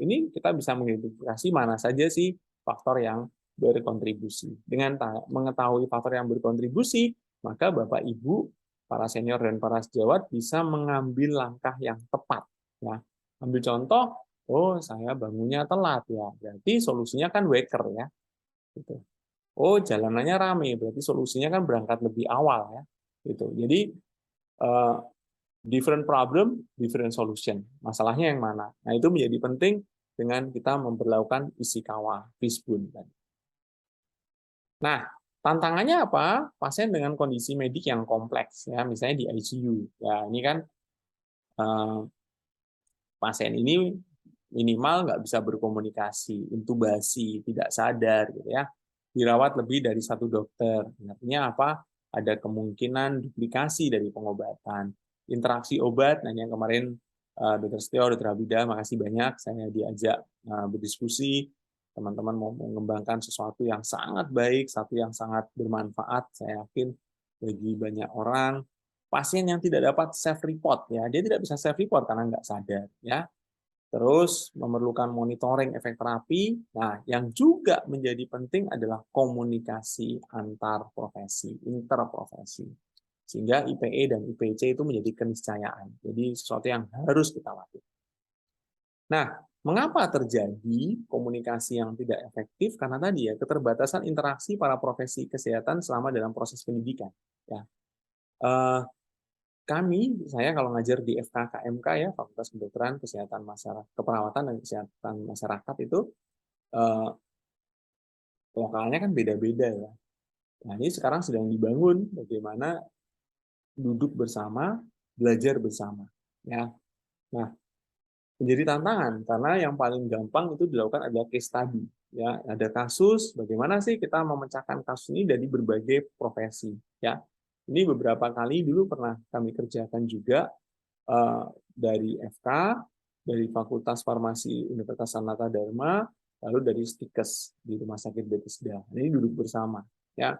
ini kita bisa mengidentifikasi mana saja sih faktor yang berkontribusi. Dengan mengetahui faktor yang berkontribusi, maka Bapak Ibu, para senior dan para sejawat bisa mengambil langkah yang tepat. Ya. Ambil contoh, oh saya bangunnya telat ya, berarti solusinya kan waker ya. Gitu. Oh jalanannya ramai, berarti solusinya kan berangkat lebih awal ya. Gitu. Jadi different problem, different solution. Masalahnya yang mana? Nah, itu menjadi penting dengan kita memperlakukan Ishikawa Fishbone. Nah, Tantangannya apa? Pasien dengan kondisi medik yang kompleks, ya, misalnya di ICU. Ya, ini kan eh, pasien ini minimal nggak bisa berkomunikasi, intubasi, tidak sadar, gitu ya. Dirawat lebih dari satu dokter. Artinya apa? Ada kemungkinan duplikasi dari pengobatan, interaksi obat. Nah, yang kemarin Dr. Setio, Dr. Abida, makasih banyak. Saya diajak berdiskusi. Teman-teman mau mengembangkan sesuatu yang sangat baik, satu yang sangat bermanfaat. Saya yakin bagi banyak orang. Pasien yang tidak dapat self report, ya, dia tidak bisa self report karena nggak sadar, ya. Terus memerlukan monitoring efek terapi. Nah, yang juga menjadi penting adalah komunikasi antar profesi, interprofesi. Sehingga IPE dan IPC itu menjadi keniscayaan. Jadi sesuatu yang harus kita lakukan. Nah, mengapa terjadi komunikasi yang tidak efektif? Karena tadi ya, keterbatasan interaksi para profesi kesehatan selama dalam proses pendidikan. Ya. Eh, saya kalau ngajar di FKKMK, ya, Fakultas Kedokteran Kesehatan Masyarakat, Keperawatan dan Kesehatan Masyarakat itu eh, lokalnya kan beda-beda, ya. Nah, ini sekarang sedang dibangun bagaimana duduk bersama, belajar bersama, ya. Nah, menjadi tantangan karena yang paling gampang itu dilakukan adalah case study, ya. Ada kasus, bagaimana sih kita memecahkan kasus ini dari berbagai profesi, ya. Ini beberapa kali dulu pernah kami kerjakan juga dari FK, dari Fakultas Farmasi Universitas Sanata Dharma, lalu dari Stikes di Rumah Sakit Bethesda. Ini duduk bersama, ya.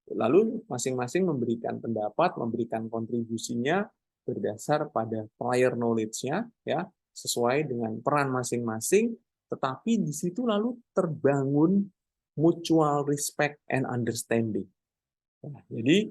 Lalu masing-masing memberikan pendapat, memberikan kontribusinya berdasar pada prior knowledge-nya, ya, sesuai dengan peran masing-masing, tetapi di situ lalu terbangun mutual respect and understanding. Nah, jadi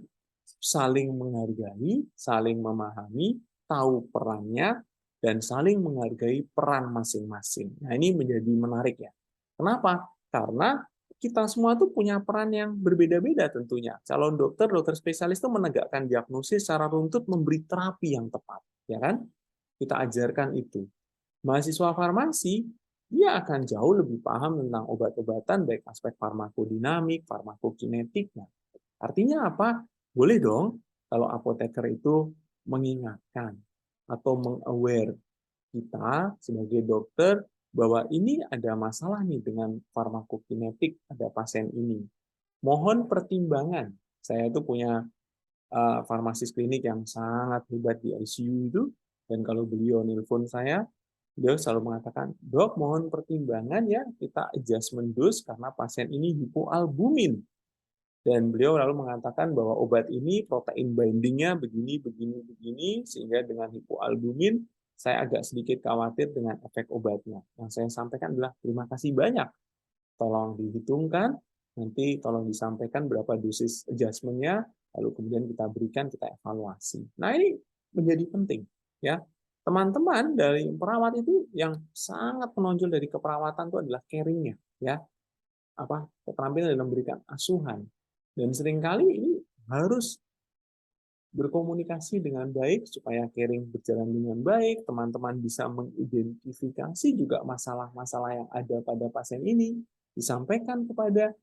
saling menghargai, saling memahami, tahu perannya, dan saling menghargai peran masing-masing. Nah, ini menjadi menarik, ya. Kenapa? Karena kita semua tuh punya peran yang berbeda-beda tentunya. Calon dokter, dokter spesialis itu menegakkan diagnosis secara runtut, memberi terapi yang tepat, ya kan? Kita ajarkan itu. Mahasiswa farmasi, dia akan jauh lebih paham tentang obat-obatan, baik aspek farmakodinamik, farmakokinetiknya. Artinya apa? Boleh dong kalau apoteker itu mengingatkan atau meng-aware kita sebagai dokter bahwa ini ada masalah nih dengan farmakokinetik pada pasien ini. Mohon pertimbangan. Saya itu punya farmasis klinik yang sangat hebat di ICU itu, dan kalau beliau nelpon saya, beliau selalu mengatakan, "Dok, mohon pertimbangan ya, kita adjustment dose karena pasien ini hipoalbumin." Dan beliau lalu mengatakan bahwa obat ini protein bindingnya begini, begini, begini, sehingga dengan hipoalbumin saya agak sedikit khawatir dengan efek obatnya. Yang saya sampaikan adalah terima kasih banyak. Tolong dihitungkan, nanti tolong disampaikan berapa dosis adjustment-nya, lalu kemudian kita berikan, kita evaluasi. Nah, ini menjadi penting, ya. Teman-teman dari perawat itu yang sangat menonjol dari keperawatan itu adalah caring-nya, ya. Keterampilan dalam memberikan asuhan. Dan seringkali ini harus berkomunikasi dengan baik supaya caring berjalan dengan baik, teman-teman bisa mengidentifikasi juga masalah-masalah yang ada pada pasien ini, disampaikan kepada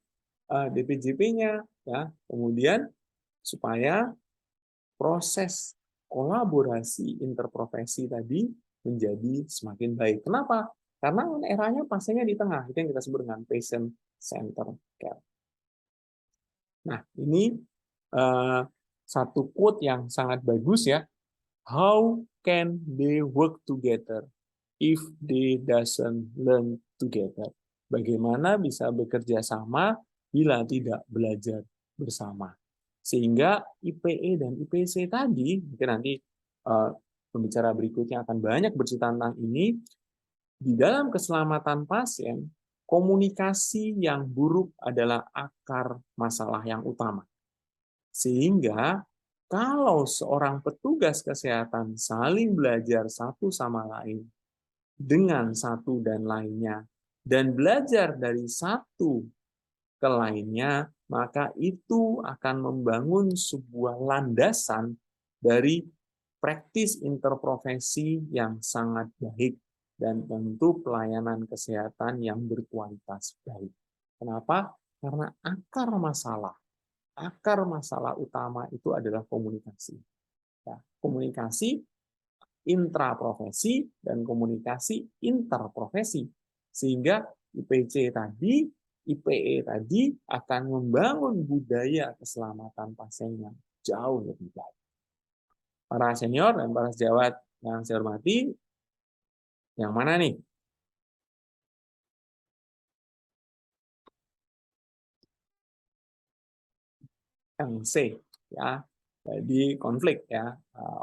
DPJP-nya, ya. Kemudian supaya proses kolaborasi interprofesi tadi menjadi semakin baik. Kenapa? Karena eranya pasiennya di tengah, itu yang kita sebut dengan patient center care. Nah, ini satu quote yang sangat bagus, ya. How can they work together if they doesn't learn together? Bagaimana bisa bekerja sama bila tidak belajar bersama? Sehingga IPE dan IPC tadi, mungkin nanti pembicara berikutnya akan banyak bercerita tentang ini, di dalam keselamatan pasien, komunikasi yang buruk adalah akar masalah yang utama. Sehingga kalau seorang petugas kesehatan saling belajar satu sama lain dengan satu dan lainnya, dan belajar dari satu ke lainnya, maka itu akan membangun sebuah landasan dari praktis interprofesi yang sangat baik dan tentu pelayanan kesehatan yang berkualitas baik. Kenapa? Karena akar masalah akar masalah utama itu adalah komunikasi. Ya, komunikasi intraprofesi dan komunikasi interprofesi. Sehingga IPC tadi, IPE tadi akan membangun budaya keselamatan pasien yang jauh lebih baik. Para senior dan para sejawat yang saya hormati, yang mana nih? Yang C, ya. Jadi konflik ya,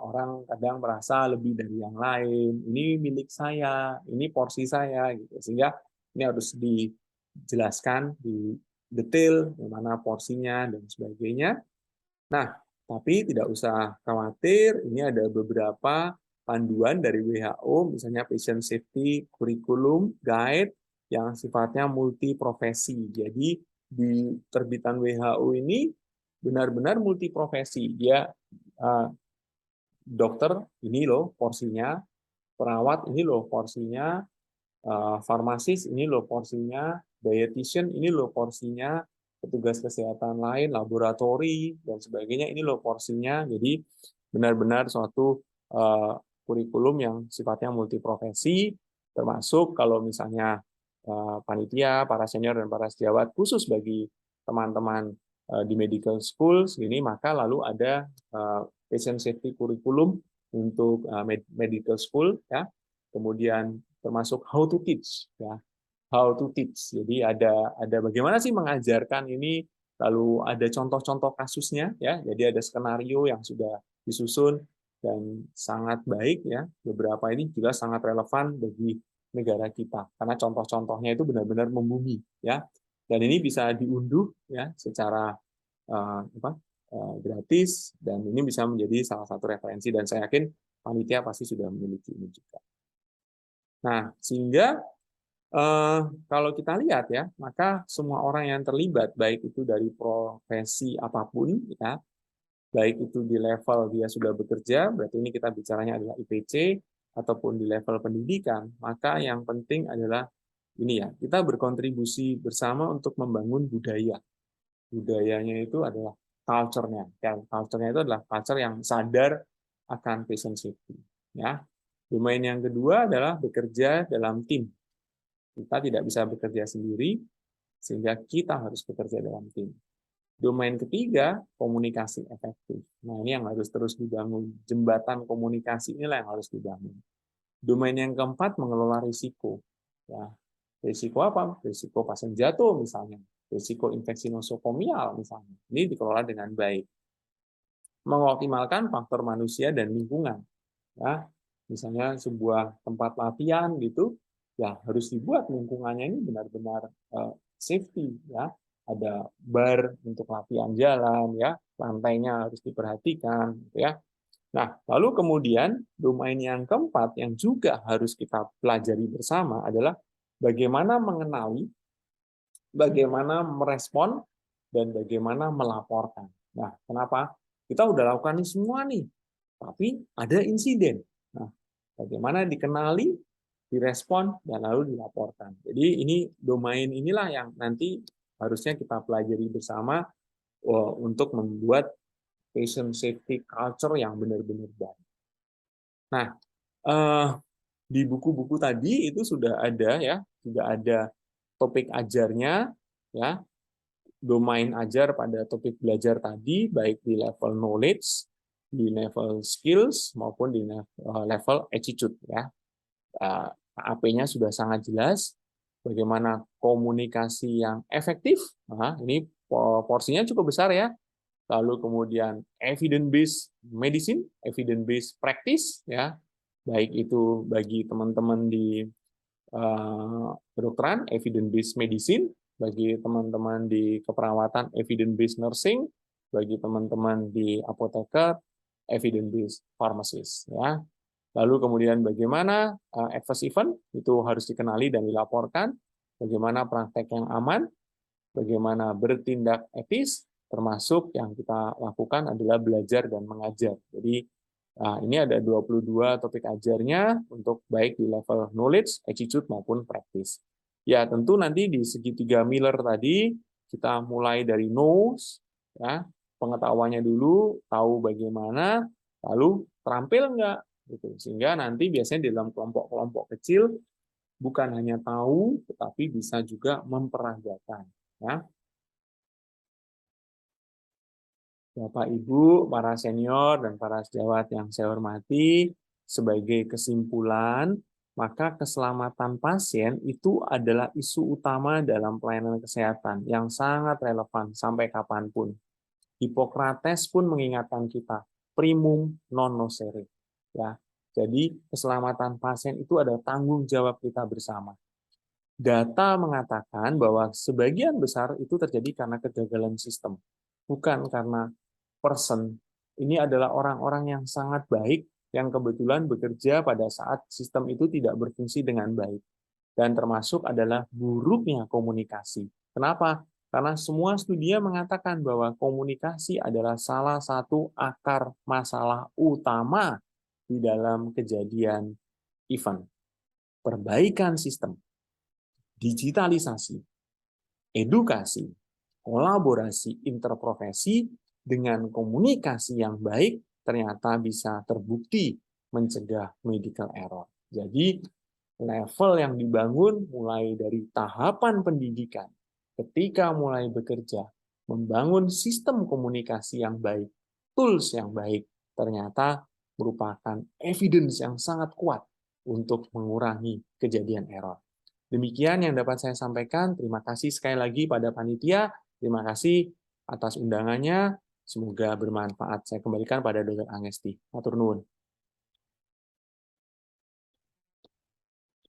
orang kadang merasa lebih dari yang lain, ini milik saya, ini porsi saya, gitu. Sehingga ini harus dijelaskan di detail bagaimana porsinya dan sebagainya. Nah, tapi tidak usah khawatir, ini ada beberapa panduan dari WHO, misalnya Patient Safety Curriculum Guide yang sifatnya multiprofesi. Jadi di terbitan WHO ini benar-benar multiprofesi. Dia dokter ini loh porsinya, perawat ini loh porsinya, farmasis ini loh porsinya, dietitian ini loh porsinya, petugas kesehatan lain, laboratori dan sebagainya ini loh porsinya. Jadi benar-benar suatu kurikulum yang sifatnya multiprofesi, termasuk kalau misalnya panitia, para senior dan para sejawat khusus bagi teman-teman di medical schools ini, maka lalu ada patient safety curriculum untuk medical school ya. Kemudian termasuk how to teach ya. How to teach. Jadi ada bagaimana sih mengajarkan ini, lalu ada contoh-contoh kasusnya ya. Jadi ada skenario yang sudah disusun dan sangat baik ya. Beberapa ini juga sangat relevan bagi negara kita karena contoh-contohnya itu benar-benar membumi ya. Dan ini bisa diunduh ya secara gratis dan ini bisa menjadi salah satu referensi dan saya yakin panitia pasti sudah memiliki ini juga. Nah, sehingga kalau kita lihat ya, maka semua orang yang terlibat, baik itu dari profesi apapun, ya, baik itu di level dia sudah bekerja, berarti ini kita bicaranya adalah IPC, ataupun di level pendidikan, maka yang penting adalah ini ya, kita berkontribusi bersama untuk membangun budaya. Budayanya itu adalah culture-nya. Ya, culture-nya itu adalah culture yang sadar akan patient safety. Ya. Domain yang kedua adalah bekerja dalam tim. Kita tidak bisa bekerja sendiri, sehingga kita harus bekerja dalam tim. Domain ketiga, komunikasi efektif. Nah, ini yang harus terus dibangun. Jembatan komunikasi inilah yang harus dibangun. Domain yang keempat, mengelola risiko. Ya, risiko apa? Risiko pasien jatuh misalnya. Risiko infeksi nosokomial misalnya. Ini dikelola dengan baik. Mengoptimalkan faktor manusia dan lingkungan. Ya, misalnya sebuah tempat latihan gitu, ya harus dibuat lingkungannya ini benar-benar safety ya. Ada bar untuk latihan jalan ya, lantainya harus diperhatikan gitu ya. Nah, lalu kemudian domain yang keempat yang juga harus kita pelajari bersama adalah bagaimana mengenali, bagaimana merespon, dan bagaimana melaporkan. Nah, kenapa? Kita udah lakukan ini semua nih, tapi ada insiden. Nah, bagaimana dikenali, direspon, dan lalu dilaporkan. Jadi ini domain inilah yang nanti harusnya kita pelajari bersama untuk membuat patient safety culture yang benar-benar baik. Nah, di buku-buku tadi itu sudah ada ya, sudah ada topik ajarnya ya, domain ajar pada topik belajar tadi baik di level knowledge, di level skills maupun di level attitude ya. AP-nya sudah sangat jelas, bagaimana komunikasi yang efektif, nah, ini porsinya cukup besar ya, lalu kemudian evidence-based medicine, evidence-based practice, ya, baik itu bagi teman-teman di kedokteran, evidence-based medicine, bagi teman-teman di keperawatan, evidence-based nursing, bagi teman-teman di apoteker, evidence-based pharmacist, ya. Lalu kemudian bagaimana adverse event itu harus dikenali dan dilaporkan, bagaimana praktek yang aman, bagaimana bertindak etis, termasuk yang kita lakukan adalah belajar dan mengajar. Jadi ini ada 22 topik ajarnya untuk baik di level knowledge, attitude maupun practice. Ya tentu nanti di segitiga Miller tadi kita mulai dari knows, Ya, pengetahuannya dulu, tahu bagaimana, lalu terampil nggak, gitu. Sehingga nanti biasanya di dalam kelompok-kelompok kecil bukan hanya tahu, tetapi bisa juga memperagakan. Ya, Bapak Ibu, para senior dan para sejawat yang saya hormati, sebagai kesimpulan, maka keselamatan pasien itu adalah isu utama dalam pelayanan kesehatan yang sangat relevan sampai kapanpun. Hippocrates pun mengingatkan kita, primum non nocere. Ya, jadi keselamatan pasien itu adalah tanggung jawab kita bersama. Data mengatakan bahwa sebagian besar itu terjadi karena kegagalan sistem, bukan karena person. Ini adalah orang-orang yang sangat baik yang kebetulan bekerja pada saat sistem itu tidak berfungsi dengan baik. Dan termasuk adalah buruknya komunikasi. Kenapa? Karena semua studi mengatakan bahwa komunikasi adalah salah satu akar masalah utama di dalam kejadian event. Perbaikan sistem, digitalisasi, edukasi, kolaborasi interprofesi dengan komunikasi yang baik ternyata bisa terbukti mencegah medical error. Jadi level yang dibangun mulai dari tahapan pendidikan, ketika mulai bekerja, membangun sistem komunikasi yang baik, tools yang baik, ternyata merupakan evidence yang sangat kuat untuk mengurangi kejadian error. Demikian yang dapat saya sampaikan. Terima kasih sekali lagi pada panitia. Terima kasih atas undangannya. Semoga bermanfaat. Saya kembalikan pada Dr. Angesti. Matur nuwun.